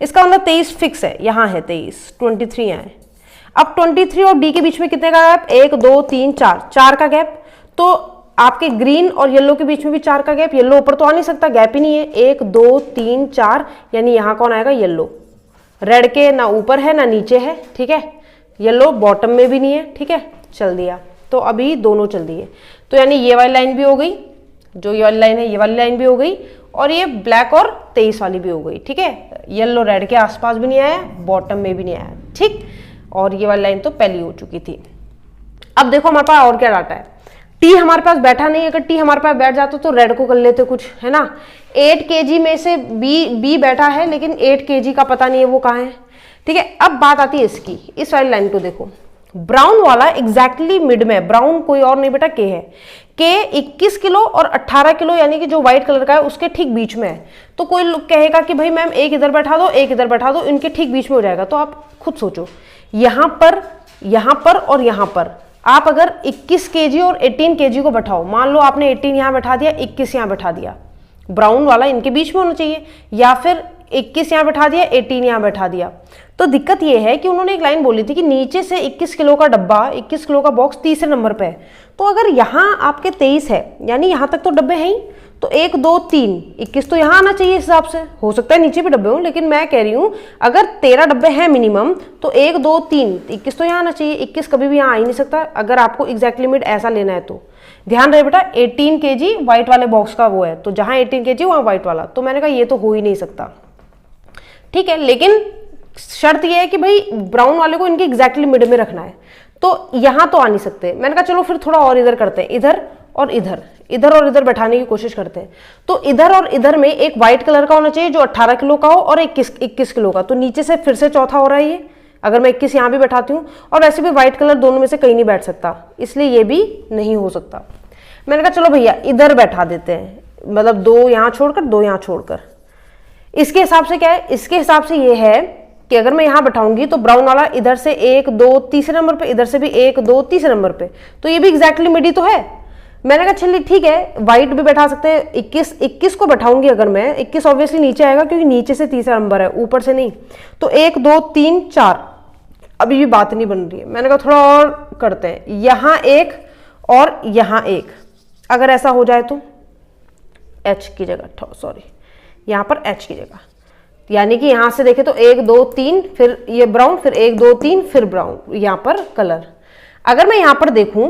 इसका मतलब 23 फिक्स है, यहाँ है 23, 23 यहाँ है। अब 23 और डी के बीच में कितने का गैप, 1 2 3 4, 4 का गैप। तो आपके ग्रीन और येलो के बीच में भी 4 का गैप, येलो ऊपर तो आ नहीं सकता, गैप ही नहीं है, 1 2 3 4, यानी यहाँ कौन आएगा, येलो। रेड के ना ऊपर है ना नीचे है, ठीक है, येलो बॉटम में भी नहीं है, ठीक है, चल दिया। तो अभी दोनों चल दिए, तो यानी ये वाली लाइन भी हो गई, जो ये वाली लाइन है ये वाली लाइन भी हो गई, और ये ब्लैक और 23 वाली भी हो गई। ठीक है, येलो रेड के आसपास भी नहीं आया, बॉटम में भी नहीं आया, ठीक। और ये वाली लाइन तो पहली हो चुकी थी। अब देखो हमारे पास और क्या डाटा है। टी हमारे पास बैठा नहीं है, अगर टी हमारे पास बैठ जाता तो रेड को कर लेते कुछ, है ना। 8 kg में से बी बैठा है, लेकिन 8 kg का पता नहीं है वो कहाँ है। ठीक है, अब बात आती है इसकी, इस वाली लाइन को देखो, ब्राउन वाला एग्जैक्टली मिड में, ब्राउन कोई और नहीं बेटा, के है, के 21 किलो और 18 किलो, यानी कि जो व्हाइट कलर का है उसके ठीक बीच में है। तो कोई लोग कहेगा कि भाई मैम एक इधर बैठा दो, एक इधर बैठा दो, इनके ठीक बीच में हो जाएगा। तो आप खुद सोचो, यहाँ पर और यहाँ पर आप अगर 21 kg और 18 kg को बैठाओ, मान लो आपने 18 यहाँ बैठा दिया, 21 यहाँ बैठा दिया, ब्राउन वाला इनके बीच में होना चाहिए, या फिर 21 यहाँ बैठा दिया, 18 यहाँ बैठा दिया। तो दिक्कत ये है कि उन्होंने एक लाइन बोली थी कि नीचे से 21 किलो का डब्बा, 21 किलो का बॉक्स तीसरे नंबर पे है। तो अगर यहाँ आपके 23 है, यानी यहाँ तक तो डब्बे हैं ही, तो 1 2 3 21 तो यहाँ आना चाहिए इस हिसाब से। हो सकता है नीचे भी डब्बे हों, लेकिन मैं कह रही हूँ अगर 13 डब्बे हैं मिनिमम, तो 1 2 3 21 तो यहाँ आना चाहिए। 21 कभी भी यहाँ आ ही नहीं सकता, अगर आपको एग्जैक्ट लिमिट ऐसा लेना है तो। ध्यान रहे बेटा, 18 kg व्हाइट वाले बॉक्स का वो है, तो जहाँ 18 kg वहाँ व्हाइट वाला, तो मैंने कहा ये तो हो ही नहीं सकता। ठीक है, लेकिन शर्त ये है कि भाई ब्राउन वाले को इनके एग्जैक्टली मिड में रखना है, तो यहाँ तो आ नहीं सकते। मैंने कहा चलो फिर थोड़ा और इधर करते हैं, इधर और इधर, इधर और इधर बैठाने की कोशिश करते हैं। तो इधर और इधर में एक व्हाइट कलर का होना चाहिए जो 18 किलो का हो, और 21 किलो का। तो नीचे से फिर से चौथा हो रहा है ये, अगर मैं 21 यहाँ भी बैठाती हूँ, और वैसे भी व्हाइट कलर दोनों में से कहीं नहीं बैठ सकता, इसलिए ये भी नहीं हो सकता। मैंने कहा चलो भैया इधर बैठा देते हैं, मतलब 2 यहाँ छोड़कर 2 यहाँ छोड़कर। इसके हिसाब से क्या है, इसके हिसाब से ये है कि अगर मैं यहाँ बैठाऊंगी तो ब्राउन वाला इधर से 1 2 तीसरे नंबर पे, इधर से भी 1 2 तीसरे नंबर पे, तो ये भी एग्जैक्टली मिड ही तो है। मैंने कहा चलिए ठीक है, व्हाइट भी बैठा सकते हैं। 21 को बैठाऊंगी अगर मैं, 21 ऑब्वियसली नीचे आएगा क्योंकि नीचे से तीसरा नंबर है, ऊपर से नहीं। तो 1 2 3 4, अभी भी बात नहीं बन रही है। मैंने कहा थोड़ा और करते हैं, यहाँ 1 और यहाँ 1, अगर ऐसा हो जाए तो H की जगह, सॉरी यहाँ पर H की जगह, यानी कि यहाँ से देखें तो 1 2 3 फिर ये ब्राउन, फिर 1 2 3 फिर ब्राउन, यहाँ पर कलर। अगर मैं यहाँ पर देखूं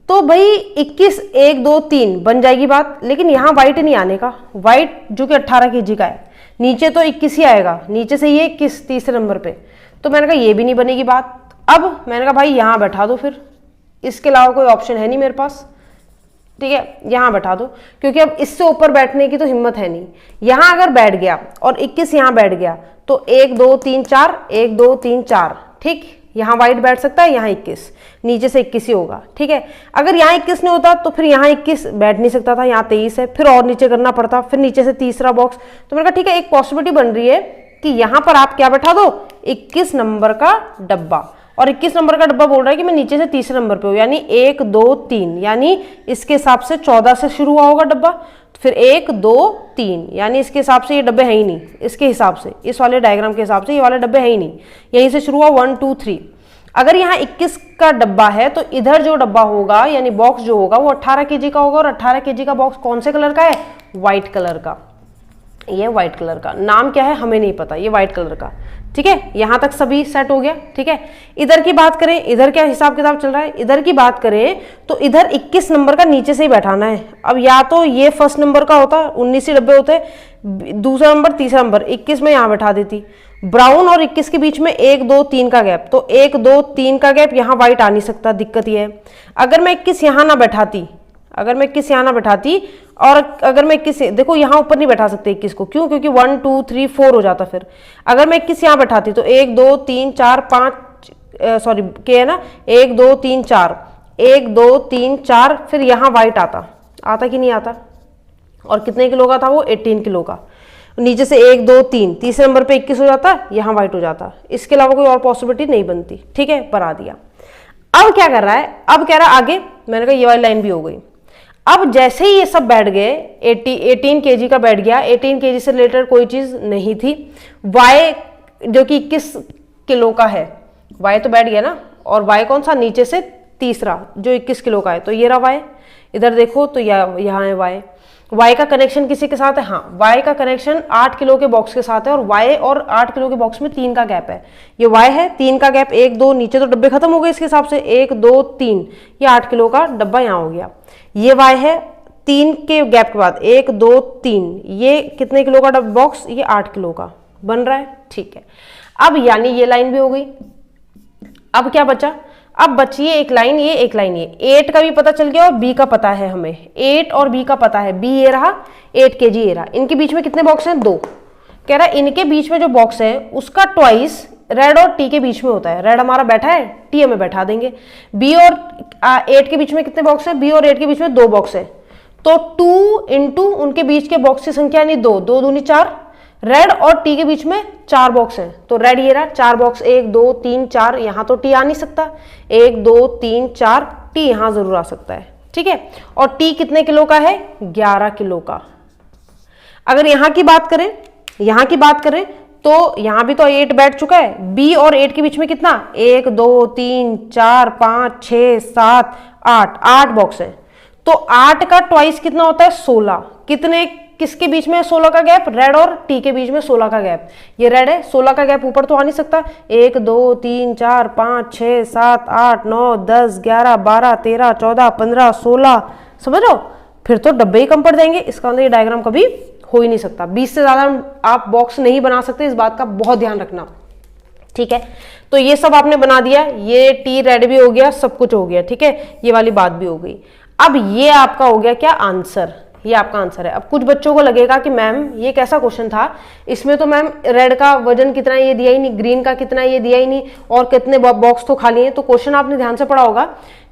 तो भाई 21 1 2 3 बन जाएगी बात, लेकिन यहाँ व्हाइट नहीं आने का, व्हाइट जो कि 18 kg का है, नीचे तो 21 ही आएगा, नीचे से ये 21 तीसरे नंबर पे। तो मैंने कहा ये भी नहीं बनेगी बात। अब मैंने कहा भाई यहाँ बैठा दो, फिर इसके अलावा कोई ऑप्शन है नहीं मेरे पास। ठीक है, यहाँ बैठा दो, क्योंकि अब इससे ऊपर बैठने की तो हिम्मत है नहीं। यहाँ अगर बैठ गया और 21 यहाँ बैठ गया तो 1 2 3 4, 1 2 3 4, ठीक, यहाँ व्हाइट बैठ सकता है, यहाँ 21, नीचे से 21 ही होगा। ठीक है, अगर यहाँ 21 नहीं होता तो फिर यहाँ 21 बैठ नहीं सकता था, यहाँ 23 है, फिर और नीचे करना पड़ता, फिर नीचे से तीसरा बॉक्स। तो मैंने कहा ठीक है, एक पॉसिबिलिटी बन रही है कि यहाँ पर आप क्या बैठा दो, 21 नंबर का डब्बा। और 21 नंबर का डब्बा बोल रहा है कि मैं नीचे से तीसरे नंबर पे हूँ, यानी 1 2 3, यानी इसके हिसाब से 14 से शुरू हुआ होगा डब्बा, फिर 1 2 3, यानी इसके हिसाब से ये डब्बे हैं ही नहीं, इसके हिसाब से, इस वाले डायग्राम के हिसाब से ये वाले डब्बे हैं ही नहीं, यहीं से शुरू हुआ 1 2 3। अगर यहाँ 21 का डब्बा है तो इधर जो डब्बा होगा यानी बॉक्स जो होगा वो 18 kg का होगा, और 18 kg का बॉक्स कौन से कलर का है, व्हाइट कलर का। ये व्हाइट कलर का, नाम क्या है हमें नहीं पता, ये व्हाइट कलर का, ठीक है। यहां तक सभी सेट हो गया, ठीक है। इधर की बात करें, इधर क्या हिसाब किताब चल रहा है, इधर की बात करें तो इधर 21 नंबर का नीचे से ही बैठाना है। अब या तो ये फर्स्ट नंबर का होता, 19 ही डब्बे होते, दूसरा नंबर तीसरा नंबर, 21 में यहां बैठा देती। ब्राउन और 21 के बीच में 1 2 3 का गैप, तो 1 2 3 का गैप, यहां व्हाइट आ नहीं सकता, दिक्कत ये है। अगर मैं 21 यहां ना बैठाती, अगर मैं 21 यहां ना बैठाती और अगर मैं 21 देखो यहां ऊपर नहीं बैठा सकते 21 को, क्यों? क्योंकि 1 2 3 4 हो जाता फिर। अगर मैं 21 यहां बैठाती तो 1 2 3 4 5 सॉरी क्या है ना, 1 2 3 4, 1 2 3 4, फिर यहां व्हाइट आता कि नहीं आता? और कितने किलो का था वो? 18 किलो का। नीचे से 1 2 3, तीसरे नंबर पे 21 हो जाता, यहां व्हाइट हो जाता, इसके अलावा कोई और पॉसिबिलिटी नहीं बनती, ठीक है। बना दिया। अब क्या कर रहा है, अब कह रहा है आगे, मैंने कहा ये वाली लाइन भी हो गई। अब जैसे ही ये सब बैठ गए, 18 kg का बैठ गया, 18 kg से रिलेटेड कोई चीज नहीं थी। y जो कि 21 किलो का है, y तो बैठ गया ना, और y कौन सा? नीचे से तीसरा जो 21 किलो का है, तो ये रहा y। इधर देखो तो यहाँ है y का कनेक्शन किसी के साथ है? हाँ, y का कनेक्शन 8 किलो के बॉक्स के साथ है, और y और 8 किलो के बॉक्स में 3 का गैप है। ये y है, 3 का गैप, 1 2, नीचे तो डब्बे खत्म हो गए इसके हिसाब से, 1 2 3, ये 8 किलो का डब्बा यहाँ हो गया। ये y है, 3 के गैप के बाद 1 2 3, ये कितने किलो का बॉक्स? ये 8 किलो का बन रहा है, ठीक है। अब यानी ये लाइन भी हो गई। अब क्या बचा? अब बची है एक लाइन, ये एक लाइन, ये 8 का भी पता चल गया और b का पता है हमें, 8 और b का पता है। b ये रहा, 8 kg ये रहा। इनके बीच में कितने बॉक्स हैं? 2। कह रहा है इनके बीच में जो बॉक्स है उसका ट्वाइस रेड और टी के बीच में होता है। रेड हमारा बैठा है, टी हमें बैठा देंगे। बी और 8 के बीच में कितने बॉक्स है? बी और 8 के बीच में 2 बॉक्स है, तो 2 इंटू उनके बीच के बॉक्स की संख्या यानी 2, 2 दूनी 4। रेड और टी के बीच में 4 बॉक्स हैं, तो रेड ये रहा 4 बॉक्स, 1 2 3 4, यहां तो टी आ नहीं सकता, 1 2 3 4, टी यहां जरूर आ सकता है, ठीक है। और टी कितने किलो का है? 11 किलो का। अगर यहां की बात करें, यहां की बात करें तो यहां भी तो 8 बैठ चुका है। बी और 8 के बीच में कितना? 1 2 3 4 5 6 7 8, 8 बॉक्स है, तो 8 का ट्वाइस कितना होता है? 16। कितने किसके बीच में 16 का गैप? रेड और टी के बीच में 16 का गैप। ये रेड है, 16 का गैप ऊपर तो आ नहीं सकता। 1 2 3 4 5 6 7 8 9 10 11 12 13 14 15 16, समझ लो, फिर तो डब्बे ही कम पड़ जाएंगे। इसका मतलब ये डायग्राम कभी हो ही नहीं सकता। 20 से ज्यादा आप बॉक्स नहीं बना सकते, इस बात का बहुत ध्यान रखना, ठीक है। तो ये सब आपने बना दिया, ये टी रेड भी हो गया, सब कुछ हो गया, ठीक है। ये वाली बात भी हो गई। अब ये आपका हो गया क्या? आंसर। ये आपका आंसर है। अब कुछ बच्चों को लगेगा कि मैम ये कैसा क्वेश्चन था, इसमें तो मैम रेड का वजन कितना ये दिया ही नहीं, ग्रीन का कितना ये दिया ही नहीं, और कितने बॉक्स तो खाली हैं। तो क्वेश्चन आपने ध्यान से पढ़ा होगा।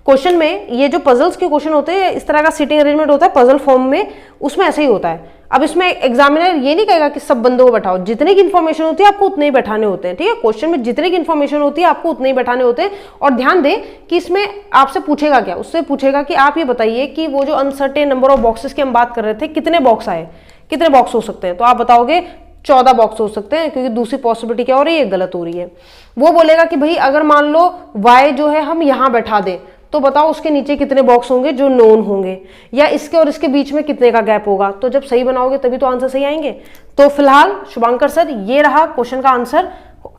क्वेश्चन में ये जो पजल्स के क्वेश्चन होते हैं, इस तरह का सीटिंग अरेंजमेंट होता है पजल फॉर्म में, उसमें ऐसे ही होता है। अब इसमें एग्जामिनर ये नहीं कहेगा कि सब बंदों को बैठाओ, जितने की इन्फॉर्मेशन होती है आपको उतने ही बैठाने होते हैं, ठीक है। क्वेश्चन में जितने की इन्फॉर्मेशन होती है आपको उतने ही बैठाने होते हैं। और ध्यान दें कि इसमें आपसे पूछेगा क्या, उससे पूछेगा कि आप ये बताइए कि वो जो अनसर्टेन नंबर ऑफ बॉक्सेस की हम बात कर रहे थे, कितने बॉक्स आए, कितने बॉक्स हो सकते हैं, तो आप बताओगे 14 बॉक्स हो सकते हैं, क्योंकि दूसरी पॉसिबिलिटी क्या हो रही है, गलत हो रही है। वो बोलेगा कि भाई अगर मान लो y जो है हम यहां बैठा दें, तो बताओ उसके नीचे कितने बॉक्स होंगे जो नोन होंगे, या इसके और इसके बीच में कितने का गैप होगा। तो जब सही बनाओगे तभी तो आंसर सही आएंगे। तो फिलहाल शुभांकर सर ये रहा क्वेश्चन का आंसर।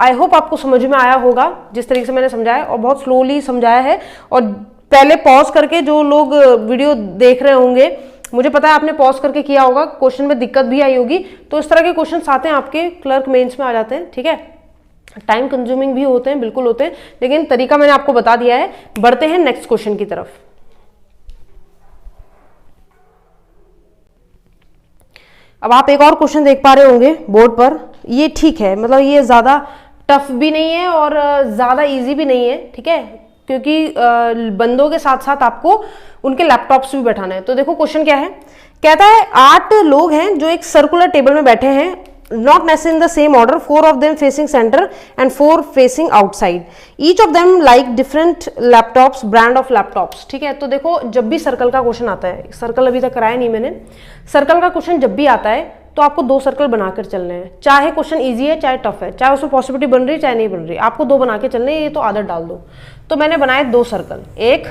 आई होप आपको समझ में आया होगा जिस तरीके से मैंने समझाया, और बहुत स्लोली समझाया है। और पहले पॉज करके जो लोग वीडियो देख रहे होंगे, मुझे पता है आपने पॉज करके किया होगा, क्वेश्चन में दिक्कत भी आई होगी। तो इस तरह के क्वेश्चन आते हैं आपके क्लर्क मेंस में आ जाते हैं, ठीक है। टाइम कंज्यूमिंग भी होते हैं, बिल्कुल होते हैं, लेकिन तरीका मैंने आपको बता दिया है। बढ़ते हैं नेक्स्ट क्वेश्चन की तरफ। अब आप एक और क्वेश्चन देख पा रहे होंगे बोर्ड पर। ये ठीक है, मतलब ये ज्यादा टफ भी नहीं है और ज्यादा इजी भी नहीं है, ठीक है, क्योंकि बंदों के साथ साथ आपको उनके लैपटॉप्स भी बैठाना है। तो देखो क्वेश्चन क्या है, कहता है 8 लोग हैं जो एक सर्कुलर टेबल में बैठे हैं, not necessarily in the same order, 4 of them facing center and 4 facing outside, each of them like different laptops, brand of laptops, ठीक है। तो देखो जब भी सर्कल का क्वेश्चन आता है, सर्कल अभी तक कराया नहीं मैंने, सर्कल का क्वेश्चन जब भी आता है तो आपको 2 सर्कल बनाकर चलने हैं, चाहे क्वेश्चन इजी है चाहे टफ है, चाहे उसमें पॉसिबिलिटी बन रही है चाहे नहीं बन रही, आपको 2 बना के चलने हैं, ये तो आदत डाल दो। तो मैंने बनाए 2 सर्कल, 1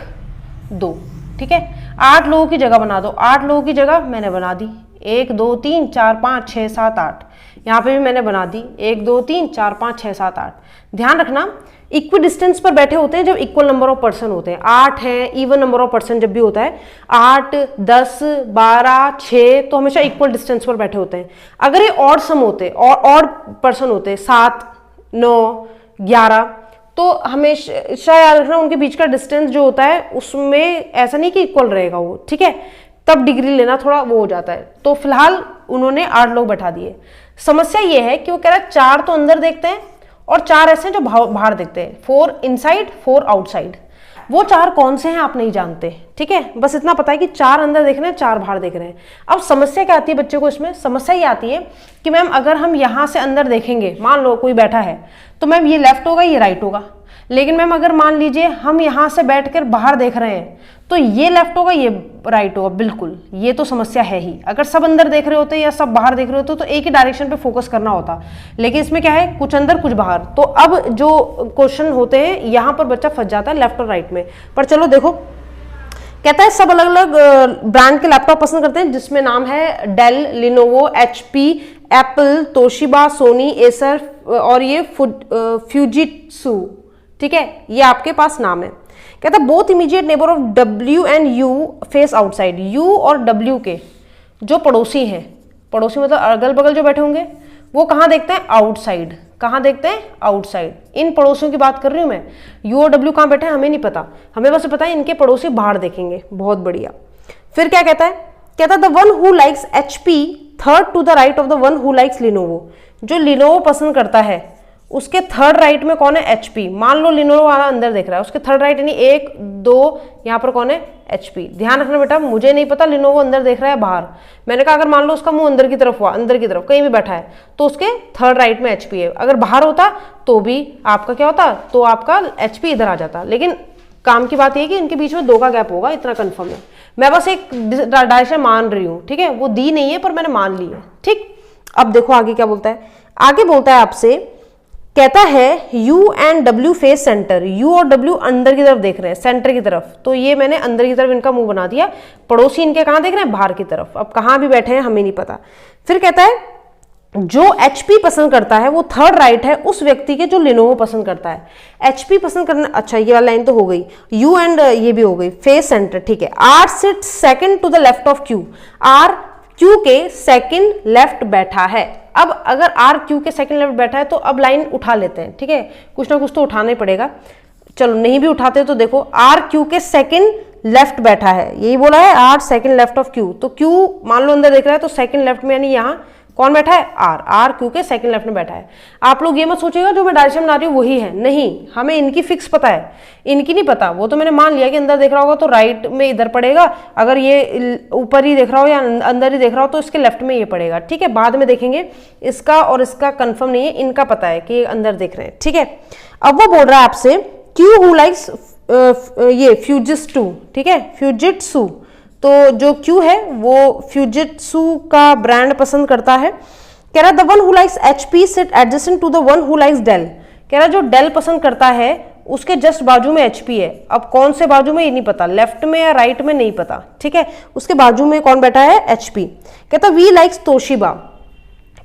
2, ठीक है। 8 लोगों की जगह बना दो, 8 लोगों की जगह मैंने बना दी, 1 2 3 4 5 6 7 8, यहाँ पे भी मैंने बना दी 1 2 3 4 5 6 7 8। ध्यान रखना इक्वी डिस्टेंस पर बैठे होते हैं जब इक्वल नंबर ऑफ पर्सन होते हैं। 8 है, इवन नंबर ऑफ पर्सन जब भी होता है 8 10 12 6 तो हमेशा इक्वल डिस्टेंस पर बैठे होते हैं। अगर ये ऑड सम होते और ऑड पर्सन होते 7 9 11 तो हमेशा याद रखना उनके बीच का डिस्टेंस जो होता है उसमें ऐसा नहीं कि इक्वल रहेगा वो, ठीक है, तब डिग्री लेना थोड़ा वो हो जाता है। तो फिलहाल उन्होंने 8 लोग बैठा दिए। समस्या ये है कि वो कह रहा है 4 तो अंदर देखते हैं और 4 ऐसे हैं जो बाहर देखते हैं, 4 इनसाइड 4 आउटसाइड। वो 4 कौन से हैं आप नहीं जानते, ठीक है, बस इतना पता है कि 4 अंदर देख रहे हैं 4 बाहर देख रहे हैं। अब समस्या क्या आती है बच्चे को इसमें? समस्या ये आती है कि मैम अगर हम यहां से अंदर देखेंगे, मान लो कोई बैठा है तो मैम ये लेफ्ट होगा ये राइट होगा, लेकिन मैम अगर मान लीजिए हम यहां से बैठकर बाहर देख रहे हैं तो ये लेफ्ट होगा ये राइट होगा। बिल्कुल, ये तो समस्या है ही। अगर सब अंदर देख रहे होते या सब बाहर देख रहे होते तो एक ही डायरेक्शन पे फोकस करना होता, लेकिन इसमें क्या है कुछ अंदर कुछ बाहर। तो अब जो क्वेश्चन होते हैं यहां पर बच्चा फंस जाता है लेफ्ट और राइट में। पर चलो देखो, कहता है सब अलग अलग ब्रांड के लैपटॉप पसंद करते हैं जिसमें नाम है Dell, Lenovo, HP, Apple, Toshiba, Sony, Acer और ये फ्यूजित्सु, ठीक है, ये आपके पास नाम है। कहता है both immediate neighbour of W and U face outside. U और W के जो पड़ोसी हैं, पड़ोसी मतलब अगल बगल जो बैठे होंगे, वो कहाँ देखते हैं? आउटसाइड। कहाँ देखते हैं? आउटसाइड। इन पड़ोसियों की बात कर रही हूँ मैं। U और W कहाँ बैठे हैं हमें नहीं पता, हमें बस पता है इनके पड़ोसी बाहर देखेंगे। बहुत बढ़िया। फिर क्या कहता है? कहता है the one who likes HP third to the right of the one who likes Lenovo. जो लिनोवो पसंद करता है उसके थर्ड राइट में कौन है? HP। मान लो लिनोवो वाला अंदर देख रहा है, उसके थर्ड राइट यानी 1 2 यहाँ पर कौन है? HP। ध्यान रखना बेटा, मुझे नहीं पता लिनोवो अंदर देख रहा है बाहर। मैंने कहा अगर मान लो उसका मुंह अंदर की तरफ हुआ, अंदर की तरफ कहीं भी बैठा है तो उसके थर्ड राइट में HP है। अगर बाहर होता तो भी आपका क्या होता? तो आपका HP इधर आ जाता। लेकिन काम की बात यह कि इनके बीच में 2 का गैप होगा, इतना कंफर्म है। मैं बस एक डायरेक्शन मान रही हूँ, ठीक है, वो दी नहीं है पर मैंने मान ली है, ठीक। अब देखो आगे क्या बोलता है। आगे बोलता है आपसे, कहता है U and W face centre. U और W अंदर की तरफ देख रहे हैं, सेंटर की तरफ। तो ये मैंने अंदर की तरफ इनका मुंह बना दिया। पड़ोसी इनके कहाँ देख रहे हैं? बाहर की तरफ। अब कहाँ भी बैठे हैं हमें नहीं पता। फिर कहता है जो HP पसंद करता है वो थर्ड राइट है उस व्यक्ति के जो लिनोवो पसंद करता है। HP पसंद करना, अच्छा ये वाला लाइन तो हो गई। U एंड ये भी हो गई, फेस सेंटर, ठीक है। R sit second to the left of Q। R Q के सेकंड लेफ्ट बैठा है। अब अगर R Q के सेकंड लेफ्ट बैठा है तो अब लाइन उठा लेते हैं, ठीक है, कुछ ना कुछ तो उठाना ही पड़ेगा। चलो नहीं भी उठाते तो देखो R Q के सेकंड लेफ्ट बैठा है, यही बोला है R second left of Q। तो Q मान लो अंदर देख रहा है तो सेकंड लेफ्ट में यानी यहाँ कौन बैठा है? R Q के सेकंड लेफ्ट में बैठा है। आप लोग ये मत सोचिएगा जो मैं डायरेक्शन बना रही हूँ वही है, नहीं, हमें इनकी फिक्स पता है, इनकी नहीं पता। वो तो मैंने मान लिया कि अंदर देख रहा होगा तो राइट में इधर पड़ेगा, अगर ये ऊपर ही देख रहा हो या अंदर ही देख रहा हो तो इसके लेफ्ट में ये पड़ेगा, ठीक है। बाद में देखेंगे, इसका और इसका कंफर्म नहीं है, इनका पता है कि अंदर देख रहे हैं, ठीक है। अब वो बोल रहा है आपसे Q हु लाइक्स ये फ्यूजित्सु, ठीक है, फ्यूजित्सु। तो जो Q है वो फ्यूजित्सु का ब्रांड पसंद करता है। कह रहा the one who likes HP sit adjacent to the one who likes Dell. कह रहा जो डेल पसंद करता है उसके जस्ट बाजू में HP है। अब कौन से बाजू में ये नहीं पता, लेफ्ट में या राइट में नहीं पता, ठीक है। उसके बाजू में कौन बैठा है? HP। कहता वी लाइक्स तोशिबा।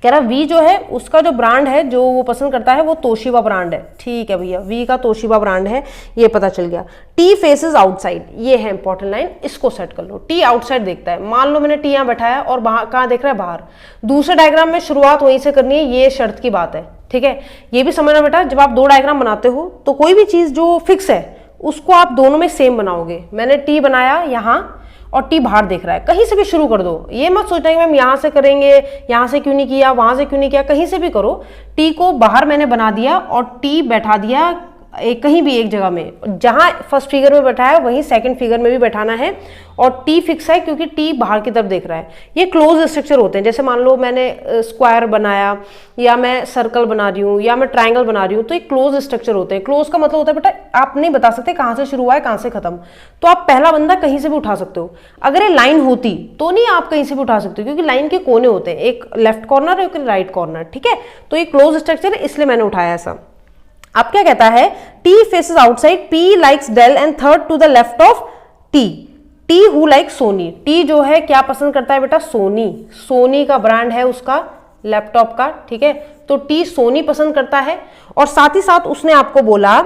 कह रहा वी जो है उसका जो ब्रांड है जो वो पसंद करता है वो तोशिबा ब्रांड है, ठीक है भैया, वी का तोशिबा ब्रांड है, ये पता चल गया। T फेसेस आउटसाइड, ये है इंपॉर्टेंट लाइन, इसको सेट कर लो। T आउटसाइड देखता है, मान लो मैंने T यहाँ बैठाया और बाहर कहाँ देख रहा है? बाहर। दूसरे डायग्राम में शुरुआत वहीं से करनी है, ये शर्त की बात है, ठीक है। ये भी समझना बेटा, जब आप 2 डायग्राम बनाते हो तो कोई भी चीज जो फिक्स है उसको आप दोनों में सेम बनाओगे। मैंने T बनाया यहाँ और T बाहर देख रहा है, कहीं से भी शुरू कर दो। ये मत सोचना कि मैम यहाँ से करेंगे, यहाँ से क्यों नहीं किया, वहां से क्यों नहीं किया, कहीं से भी करो। T को बाहर मैंने बना दिया और T बैठा दिया कहीं भी एक जगह में, जहां फर्स्ट फिगर में बैठा है वहीं सेकंड फिगर में भी बैठाना है। और T फिक्स है क्योंकि T बाहर की तरफ देख रहा है। ये क्लोज स्ट्रक्चर होते हैं, जैसे मान लो मैंने स्क्वायर बनाया या मैं सर्कल बना रही हूँ या मैं ट्राइंगल बना रही हूँ, तो ये क्लोज स्ट्रक्चर होते हैं। क्लोज का मतलब होता है बेटा आप नहीं बता सकते कहाँ से शुरू हुआ है कहाँ से खत्म, तो आप पहला बंदा कहीं से भी उठा सकते हो। अगर ये लाइन होती तो नहीं आप कहीं से भी उठा सकते हो, क्योंकि लाइन के कोने होते हैं, एक लेफ्ट कॉर्नर और एक राइट कॉर्नर, ठीक है। तो ये क्लोज स्ट्रक्चर है इसलिए मैंने उठाया ऐसा। अब क्या कहता है? T faces outside, P likes Dell and third to the left of T। T who like Sony, T जो है क्या पसंद करता है बेटा, सोनी, सोनी का ब्रांड है उसका लैपटॉप का, ठीक है, तो टी सोनी पसंद करता है। और साथ ही साथ उसने आपको बोला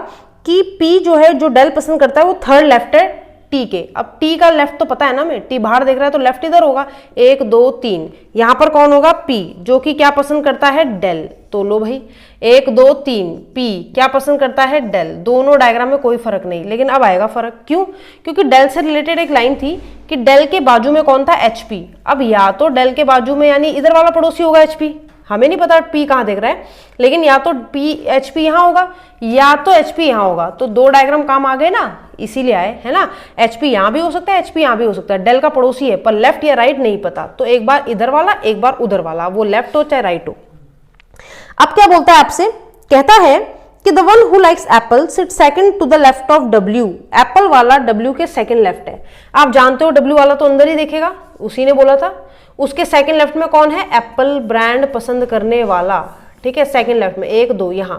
कि पी जो है, जो डेल पसंद करता है वो थर्ड लेफ्ट है टी के। अब टी का लेफ्ट तो पता है ना, मैं टी बाहर देख रहा है तो लेफ्ट इधर होगा, 1 2 3, यहां पर कौन होगा, पी, जो कि क्या पसंद करता है, डेल। तो लो भाई 1 2 3, पी क्या पसंद करता है, डेल। दोनों डायग्राम में कोई फर्क नहीं, लेकिन अब आएगा फर्क, क्यों, क्योंकि डेल से रिलेटेड एक लाइन थी कि डेल के बाजू में कौन था, एचपी। अब या तो डेल के बाजू में यानी इधर वाला पड़ोसी होगा एचपी, हमें नहीं पता पी कहां देख रहा है, लेकिन या तो पी एचपी यहां होगा या तो एचपी यहां होगा, तो दो डायग्राम काम आ गए ना, इसीलिए आए, है ना। एचपी यहां भी हो सकता है, एचपी यहां भी हो सकता है, डेल का पड़ोसी है, पर लेफ्ट या राइट नहीं पता, तो एक बार इधर वाला एक बार उधर वाला, वो लेफ्ट हो चाहे राइट हो। अब क्या बोलता है आपसे, कहता है कि the one who likes Apple sit second to the left of W, Apple वाला डब्ल्यू के सेकंड लेफ्ट है। आप जानते हो डब्ल्यू वाला तो अंदर ही देखेगा, उसी ने बोला था। उसके सेकंड लेफ्ट में कौन है, एप्पल ब्रांड पसंद करने वाला, ठीक है, सेकंड लेफ्ट में 1 2 यहां,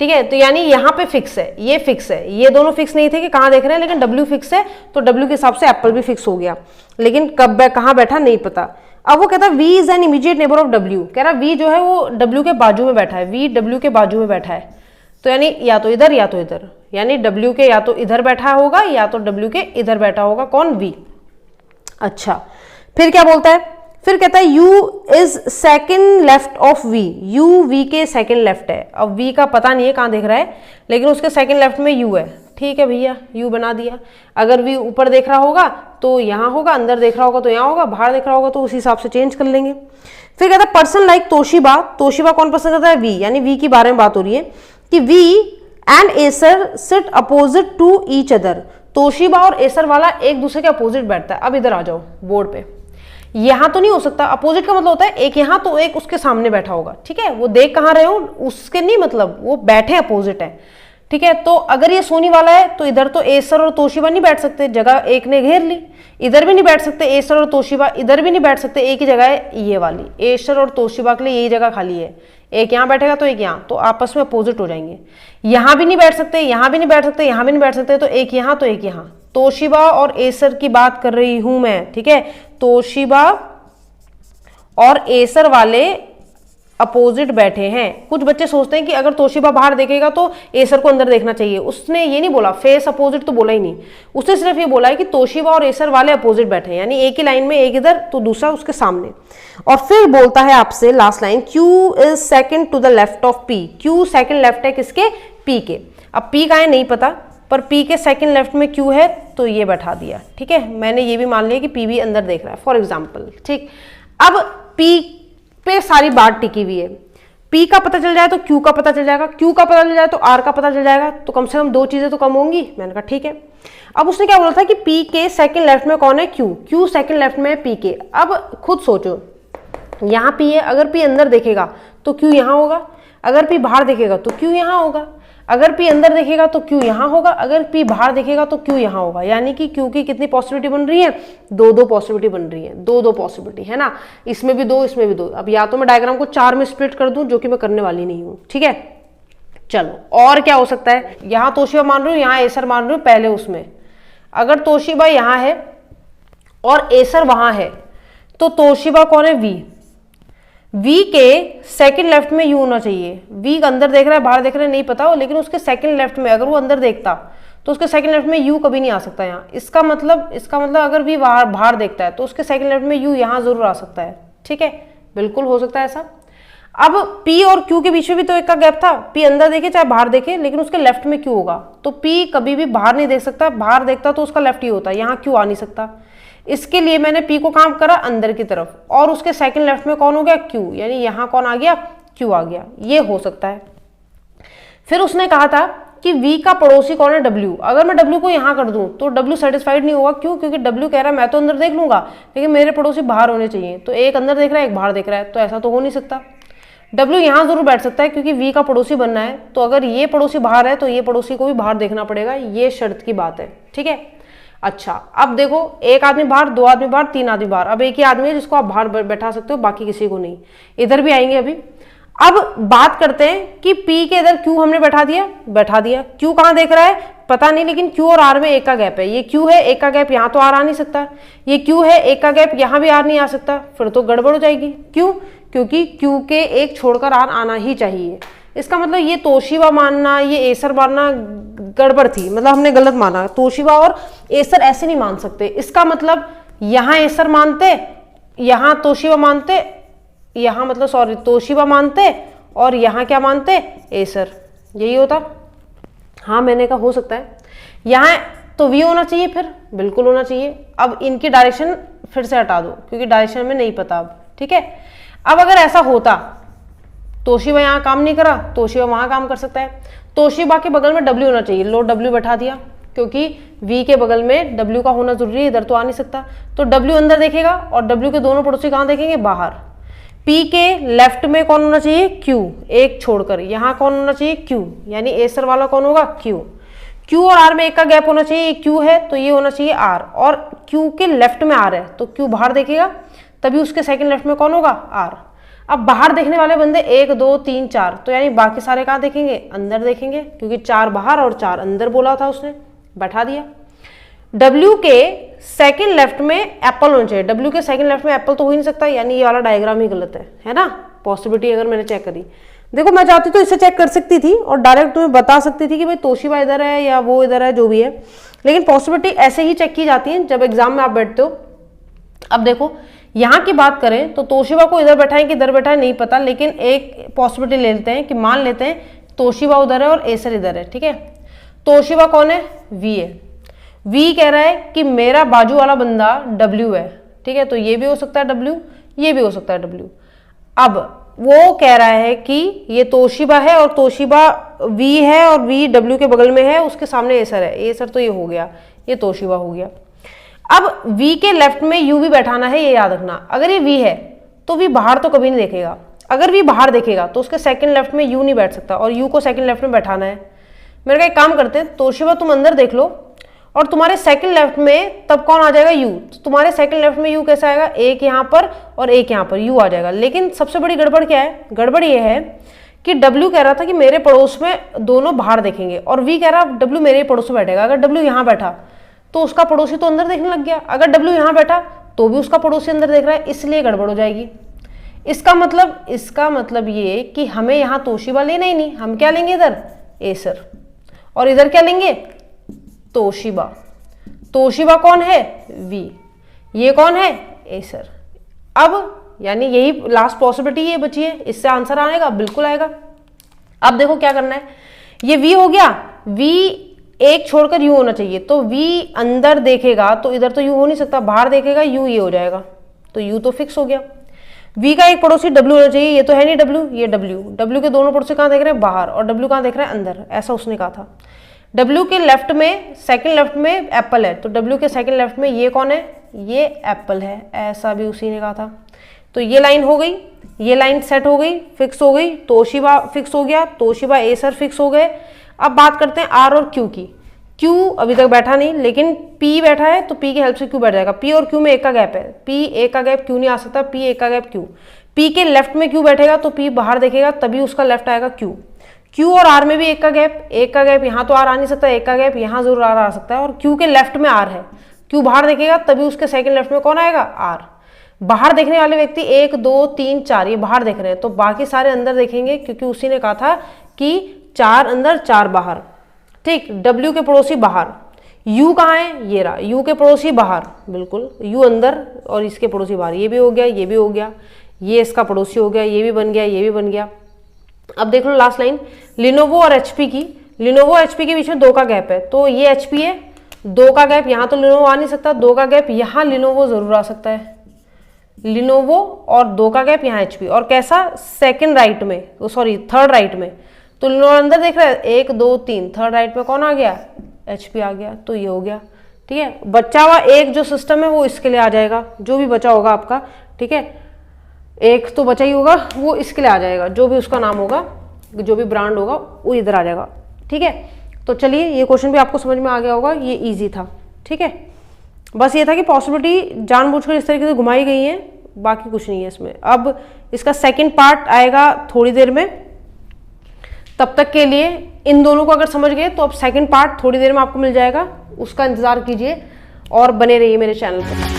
ठीक है, तो यानी यहां पे फिक्स है, ये फिक्स है, ये दोनों फिक्स नहीं थे कि कहां देख रहे हैं, लेकिन डब्ल्यू फिक्स है, तो डब्ल्यू के हिसाब से एप्पल भी फिक्स हो गया, लेकिन कब कहां बैठा नहीं पता। अब वो कहता है V is an immediate neighbour of W, कह रहा वी जो है वो डब्ल्यू के बाजू में बैठा है, वी डब्ल्यू के बाजू में बैठा है, तो यानी या तो इधर या तो इधर, यानी डब्ल्यू के या तो इधर बैठा होगा या तो डब्ल्यू के इधर बैठा होगा, कौन, वी। अच्छा, फिर क्या बोलता है, फिर कहता है u is second left of v, u v के सेकंड लेफ्ट है। अब v का पता नहीं है कहां देख रहा है, लेकिन उसके सेकंड लेफ्ट में u है, ठीक है भैया, u बना दिया। अगर v ऊपर देख रहा होगा तो यहां होगा, अंदर देख रहा होगा तो यहां होगा, बाहर देख रहा होगा तो उस हिसाब से चेंज कर लेंगे। फिर कहता है पर्सन लाइक तोशिबा, तोशिबा कौन पसंद करता है, v, यानी v के बारे में बात हो रही है कि v and Acer sit opposite to each other, Toshiba और एसर वाला एक दूसरे के अपोजिट बैठता है। अब इधर आ जाओ बोर्ड पे, यहां तो नहीं हो सकता, अपोजिट का मतलब होता है एक यहां तो एक उसके सामने बैठा होगा, ठीक है, वो देख कहां रहे हो उसके नहीं मतलब, वो बैठे अपोजिट है, ठीक है। तो अगर ये सोनी वाला है तो इधर तो एसर और तोशिबा नहीं बैठ सकते, जगह एक ने घेर ली, इधर भी नहीं बैठ सकते एसर और तोशिबा, इधर भी नहीं बैठ सकते, एक ही जगह है ये वाली, एसर और तोशिबा के लिए यही जगह खाली है, एक यहां बैठेगा तो एक यहां, तो आपस में अपोजिट हो जाएंगे। यहां भी नहीं बैठ सकते, यहां भी नहीं बैठ सकते, यहां भी नहीं बैठ सकते, तो एक यहां तो एक यहां। तोशिबा और एसर की बात कर रही हूं मैं, ठीक है, तोशिबा और एसर वाले अपोजिट बैठे हैं। कुछ बच्चे सोचते हैं कि अगर तोशिबा बाहर देखेगा तो एसर को अंदर देखना चाहिए, उसने ये नहीं बोला, फेस अपोजिट तो बोला ही नहीं, उसने सिर्फ ये बोला है कि तोशिबा और एसर वाले अपोजिट बैठे हैं, यानी एक ही लाइन में, एक इधर तो दूसरा उसके सामने। और फिर बोलता है आपसे last line, Q is second to the left of P, Q second left है किसके, पी के। अब पी का है नहीं पता, पर पी के सेकंड लेफ्ट में क्यू है तो ये बैठा दिया, ठीक है, मैंने ये भी मान लिया कि पी भी अंदर देख रहा है फॉर एग्जाम्पल, ठीक। अब पी पे सारी बात टिकी हुई है, P का पता चल जाए तो Q का पता चल जाएगा, Q का पता चल जाए तो R का पता चल जाएगा, तो कम से कम दो चीजें तो कम होंगी। मैंने कहा ठीक है। अब उसने क्या बोला था कि P के सेकंड लेफ्ट में कौन है, Q, Q सेकंड लेफ्ट में है P के। अब खुद सोचो, यहाँ P है, अगर P अंदर देखेगा तो Q यहाँ होगा, अगर P बाहर देखेगा तो Q यहाँ होगा, अगर P अंदर देखेगा तो Q यहाँ होगा, अगर P बाहर देखेगा तो Q यहाँ होगा। यानी कि Q की कितनी पॉसिबिलिटी बन रही है, दो पॉसिबिलिटी बन रही है, दो पॉसिबिलिटी है ना, इसमें भी दो, इसमें भी दो। अब या तो मैं डायग्राम को 4 में स्प्लिट कर दूं, जो कि मैं करने वाली नहीं हूं, ठीक है। चलो और क्या हो सकता है, यहाँ तोशिबा मान रही हूँ, यहाँ एसर मान रही हूँ, पहले उसमें अगर तोशिबा यहाँ है और एसर वहां है तो तोशिबा कौन है, V के सेकंड लेफ्ट में U होना चाहिए। V अंदर देख रहा है बाहर देख रहा है नहीं पता हो, लेकिन उसके सेकंड लेफ्ट में अगर वो अंदर देखता तो उसके सेकंड लेफ्ट में U कभी नहीं आ सकता यहाँ। इसका मतलब अगर V बाहर देखता है तो उसके सेकंड लेफ्ट में U यहाँ जरूर आ सकता है, ठीक है, बिल्कुल हो सकता है ऐसा। अब P और Q के बीच में भी तो एक का गैप था, P अंदर देखे चाहे बाहर देखे, लेकिन उसके लेफ्ट में Q होगा, तो P कभी भी बाहर नहीं देख सकता, बाहर देखता तो उसका लेफ्ट ही होता, यहाँ Q आ नहीं सकता। इसके लिए मैंने P को काम करा अंदर की तरफ, और उसके सेकंड लेफ्ट में कौन हो गया, Q, यानी यहाँ कौन आ गया, Q आ गया, ये हो सकता है। फिर उसने कहा था कि V का पड़ोसी कौन है, W। अगर मैं W को यहाँ कर दूं तो W सेटिस्फाइड नहीं होगा, क्यों, क्योंकि W कह रहा है मैं तो अंदर देख लूंगा, लेकिन मेरे पड़ोसी बाहर होने चाहिए, तो एक अंदर देख रहा है एक बाहर देख रहा है, तो ऐसा तो हो नहीं सकता। W यहाँ जरूर बैठ सकता है क्योंकि V का पड़ोसी बनना है, तो अगर ये पड़ोसी बाहर है तो ये पड़ोसी को भी बाहर देखना पड़ेगा, ये शर्त की बात है, ठीक है। अच्छा अब देखो, एक आदमी बाहर, दो आदमी बाहर, तीन आदमी बाहर, अब एक ही आदमी है जिसको आप बाहर बैठा सकते हो, बाकी किसी को नहीं। इधर भी आएंगे अभी। अब बात करते हैं कि P के इधर Q हमने बैठा दिया, Q कहाँ देख रहा है, पता नहीं, लेकिन क्यू और आर में एक का गैप है। ये क्यू है, एक का गैप, यहाँ तो आर आ नहीं सकता। ये क्यू है, एक का गैप, यहाँ भी आर नहीं आ सकता, फिर तो गड़बड़ हो जाएगी। क्यों? क्योंकि क्यू के एक छोड़कर आर आना ही चाहिए। इसका मतलब ये तोशिबा मानना, ये एसर मानना गड़बड़ थी, मतलब हमने गलत माना। तोशिबा और एसर ऐसे नहीं मान सकते। इसका मतलब यहाँ एसर मानते, यहाँ तोशिबा मानते, यहाँ मतलब सॉरी तोशिबा मानते, और यहाँ क्या मानते? एसर। यही होता। हाँ मैंने कहा हो सकता है। यहाँ तो वी होना चाहिए, फिर बिल्कुल होना चाहिए। अब इनकी डायरेक्शन फिर से हटा दो, क्योंकि डायरेक्शन में नहीं पता अब। ठीक है, अब अगर ऐसा होता, तोशिबा यहाँ काम नहीं करा, तोशिबा वहाँ काम कर सकता है। तोशिबा के बगल में डब्ल्यू होना चाहिए, लो डब्ल्यू बैठा दिया, क्योंकि वी के बगल में डब्ल्यू का होना जरूरी है, इधर तो आ नहीं सकता। तो डब्ल्यू अंदर देखेगा और डब्ल्यू के दोनों पड़ोसी कहाँ देखेंगे? बाहर। पी के लेफ्ट में कौन होना चाहिए? क्यू, एक छोड़कर। यहाँ कौन होना चाहिए? क्यू, यानी एसर वाला कौन होगा? क्यू। क्यू और आर में एक का गैप होना चाहिए, क्यू है तो ये होना चाहिए आर, और क्यू के लेफ्ट में आर है तो क्यू बाहर देखेगा, तभी उसके सेकंड लेफ्ट में कौन होगा? आर। अब बाहर देखने वाले बंदे 1 2 3 4, तो यानी बाकी सारे कहाँ देखेंगे? अंदर देखेंगे, क्योंकि 4 बाहर और 4 अंदर बोला था उसने, बैठा दिया। W के सेकंड लेफ्ट में एप्पल होना चाहिए। W के सेकंड लेफ्ट में एप्पल तो हो ही नहीं सकता, यानी ये वाला डायग्राम ही गलत है ना। पॉसिबिलिटी अगर मैंने चेक करी, देखो मैं चाहती तो इससे चेक कर सकती थी और डायरेक्ट तुम्हें बता सकती थी कि भाई तोशिबा इधर है या वो इधर है, जो भी है, लेकिन पॉसिबिलिटी ऐसे ही चेक की जाती है जब एग्जाम में आप बैठते हो। अब देखो यहाँ की बात करें तो तोशिबा को इधर बैठाएं कि इधर बैठाएं नहीं पता, लेकिन एक पॉसिबिलिटी ले लेते हैं कि मान लेते हैं तोशिबा उधर है और एसर इधर है। ठीक है, तोशिबा कौन है? वी है। वी कह रहा है कि मेरा बाजू वाला बंदा डब्ल्यू है। ठीक है, तो ये भी हो सकता है डब्ल्यू, ये भी हो सकता है डब्ल्यू। अब वो कह रहा है कि ये तोशिबा है और तोशिबा वी है और वी डब्ल्यू के बगल में है, उसके सामने एसर है। एसर तो ये हो गया, ये तोशिबा हो गया। अब वी के लेफ्ट में यू भी बैठाना है, ये याद रखना। अगर ये वी है तो वी बाहर तो कभी नहीं देखेगा। अगर वी बाहर देखेगा तो उसके सेकंड लेफ्ट में यू नहीं बैठ सकता, और यू को सेकंड लेफ्ट में बैठाना है। मेरे का एक काम करते हैं, तोशिबा तुम अंदर देख लो और तुम्हारे सेकंड लेफ्ट में तब कौन आ जाएगा? यू। तो तुम्हारे सेकंड लेफ्ट में यू कैसा आएगा? एक यहाँ पर और एक यहाँ पर यू आ जाएगा। लेकिन सबसे बड़ी गड़बड़ क्या है? गड़बड़ ये है कि डब्ल्यू कह रहा था कि मेरे पड़ोस में दोनों बाहर देखेंगे, और वी कह रहा डब्ल्यू मेरे पड़ोस में बैठेगा। अगर डब्ल्यू यहाँ बैठा तो उसका पड़ोसी तो अंदर देखने लग गया, अगर डब्ल्यू यहाँ बैठा तो भी उसका पड़ोसी अंदर देख रहा है, इसलिए गड़बड़ हो जाएगी। इसका मतलब ये कि हमें यहाँ तोशिबा लेना ही नहीं, हम क्या लेंगे? इधर एसर, और इधर क्या लेंगे? तोशिबा। तोशिबा कौन है? वी। ये कौन है? एसर। अब यानी यही लास्ट पॉसिबिलिटी ये बची है, इससे आंसर आएगा, बिल्कुल आएगा। अब देखो क्या करना है, ये वी हो गया, वी एक छोड़कर यू होना चाहिए, तो वी अंदर देखेगा तो इधर तो यू हो नहीं सकता, बाहर देखेगा यू, ये हो जाएगा, तो यू तो फिक्स हो गया। वी का एक पड़ोसी डब्ल्यू होना चाहिए, ये तो है नहीं डब्ल्यू, ये डब्ल्यू। डब्ल्यू के दोनों पड़ोसी कहाँ देख रहे हैं? बाहर, और डब्ल्यू कहाँ देख रहे हैं? अंदर, ऐसा उसने कहा था। डब्ल्यू के लेफ्ट में सेकंड लेफ्ट में एप्पल है, तो डब्ल्यू के सेकंड लेफ्ट में ये कौन है? ये एप्पल है, ऐसा भी उसी ने कहा था। तो ये लाइन हो गई, ये लाइन सेट हो गई, फिक्स हो गई, तोशिबा फिक्स हो गया, तोशिबा एसर फिक्स हो गए। अब बात करते हैं आर और क्यू की। क्यू अभी तक बैठा नहीं, लेकिन पी बैठा है, तो पी की हेल्प से क्यू बैठ जाएगा। पी और क्यू में एक का गैप है, पी एक का गैप क्यू नहीं आ सकता, पी एक का गैप क्यू। पी के लेफ्ट में क्यू बैठेगा तो पी बाहर देखेगा, तभी उसका लेफ्ट आएगा क्यू। क्यू और आर में भी एक का गैप, यहाँ तो आर आ नहीं सकता, एक का गैप यहाँ जरूर आर आ सकता है, और क्यू के लेफ्ट में आर है, क्यू बाहर देखेगा तभी उसके सेकंड लेफ्ट में कौन आएगा? आर। बाहर देखने वाले व्यक्ति 1 2 3 4 ये बाहर देख रहे हैं, तो बाकी सारे अंदर देखेंगे, क्योंकि उसी ने कहा था कि 4 अंदर 4 बाहर। ठीक, डब्ल्यू के पड़ोसी बाहर, यू कहाँ है? ये रहा, यू के पड़ोसी बाहर, बिल्कुल, यू अंदर और इसके पड़ोसी बाहर। ये भी हो गया, ये भी हो गया, ये इसका पड़ोसी हो गया, ये भी बन गया, ये भी बन गया। अब देख लो लास्ट लाइन, लिनोवो और एचपी की। लिनोवो एचपी के बीच में 2 का गैप है, तो ये एचपी है, 2 का गैप, यहाँ तो लिनोवो आ नहीं सकता, 2 का गैप यहाँ लिनोवो जरूर आ सकता है, लिनोवो, और 2 का गैप यहाँ एचपी। और कैसा? सेकंड राइट में, सॉरी थर्ड राइट में, तो लिनोवो अंदर देख रहा है 1 2 3, थर्ड राइट में कौन आ गया? एचपी आ गया, तो ये हो गया। ठीक है, बचा हुआ एक जो सिस्टम है वो इसके लिए आ जाएगा, जो भी बचा होगा आपका। ठीक है, एक तो बचा ही होगा, वो इसके लिए आ जाएगा, जो भी उसका नाम होगा, जो भी ब्रांड होगा वो इधर आ जाएगा। ठीक है, तो चलिए ये क्वेश्चन भी आपको समझ में आ गया होगा, ये इजी था। ठीक है, बस ये था कि पॉसिबिलिटी जानबूझकर इस तरीके से घुमाई गई है, बाकी कुछ नहीं है इसमें। अब इसका सेकंड पार्ट आएगा थोड़ी देर में, तब तक के लिए इन दोनों को अगर समझ गए तो अब सेकंड पार्ट थोड़ी देर में आपको मिल जाएगा, उसका इंतजार कीजिए और बने रहिए मेरे चैनल पर।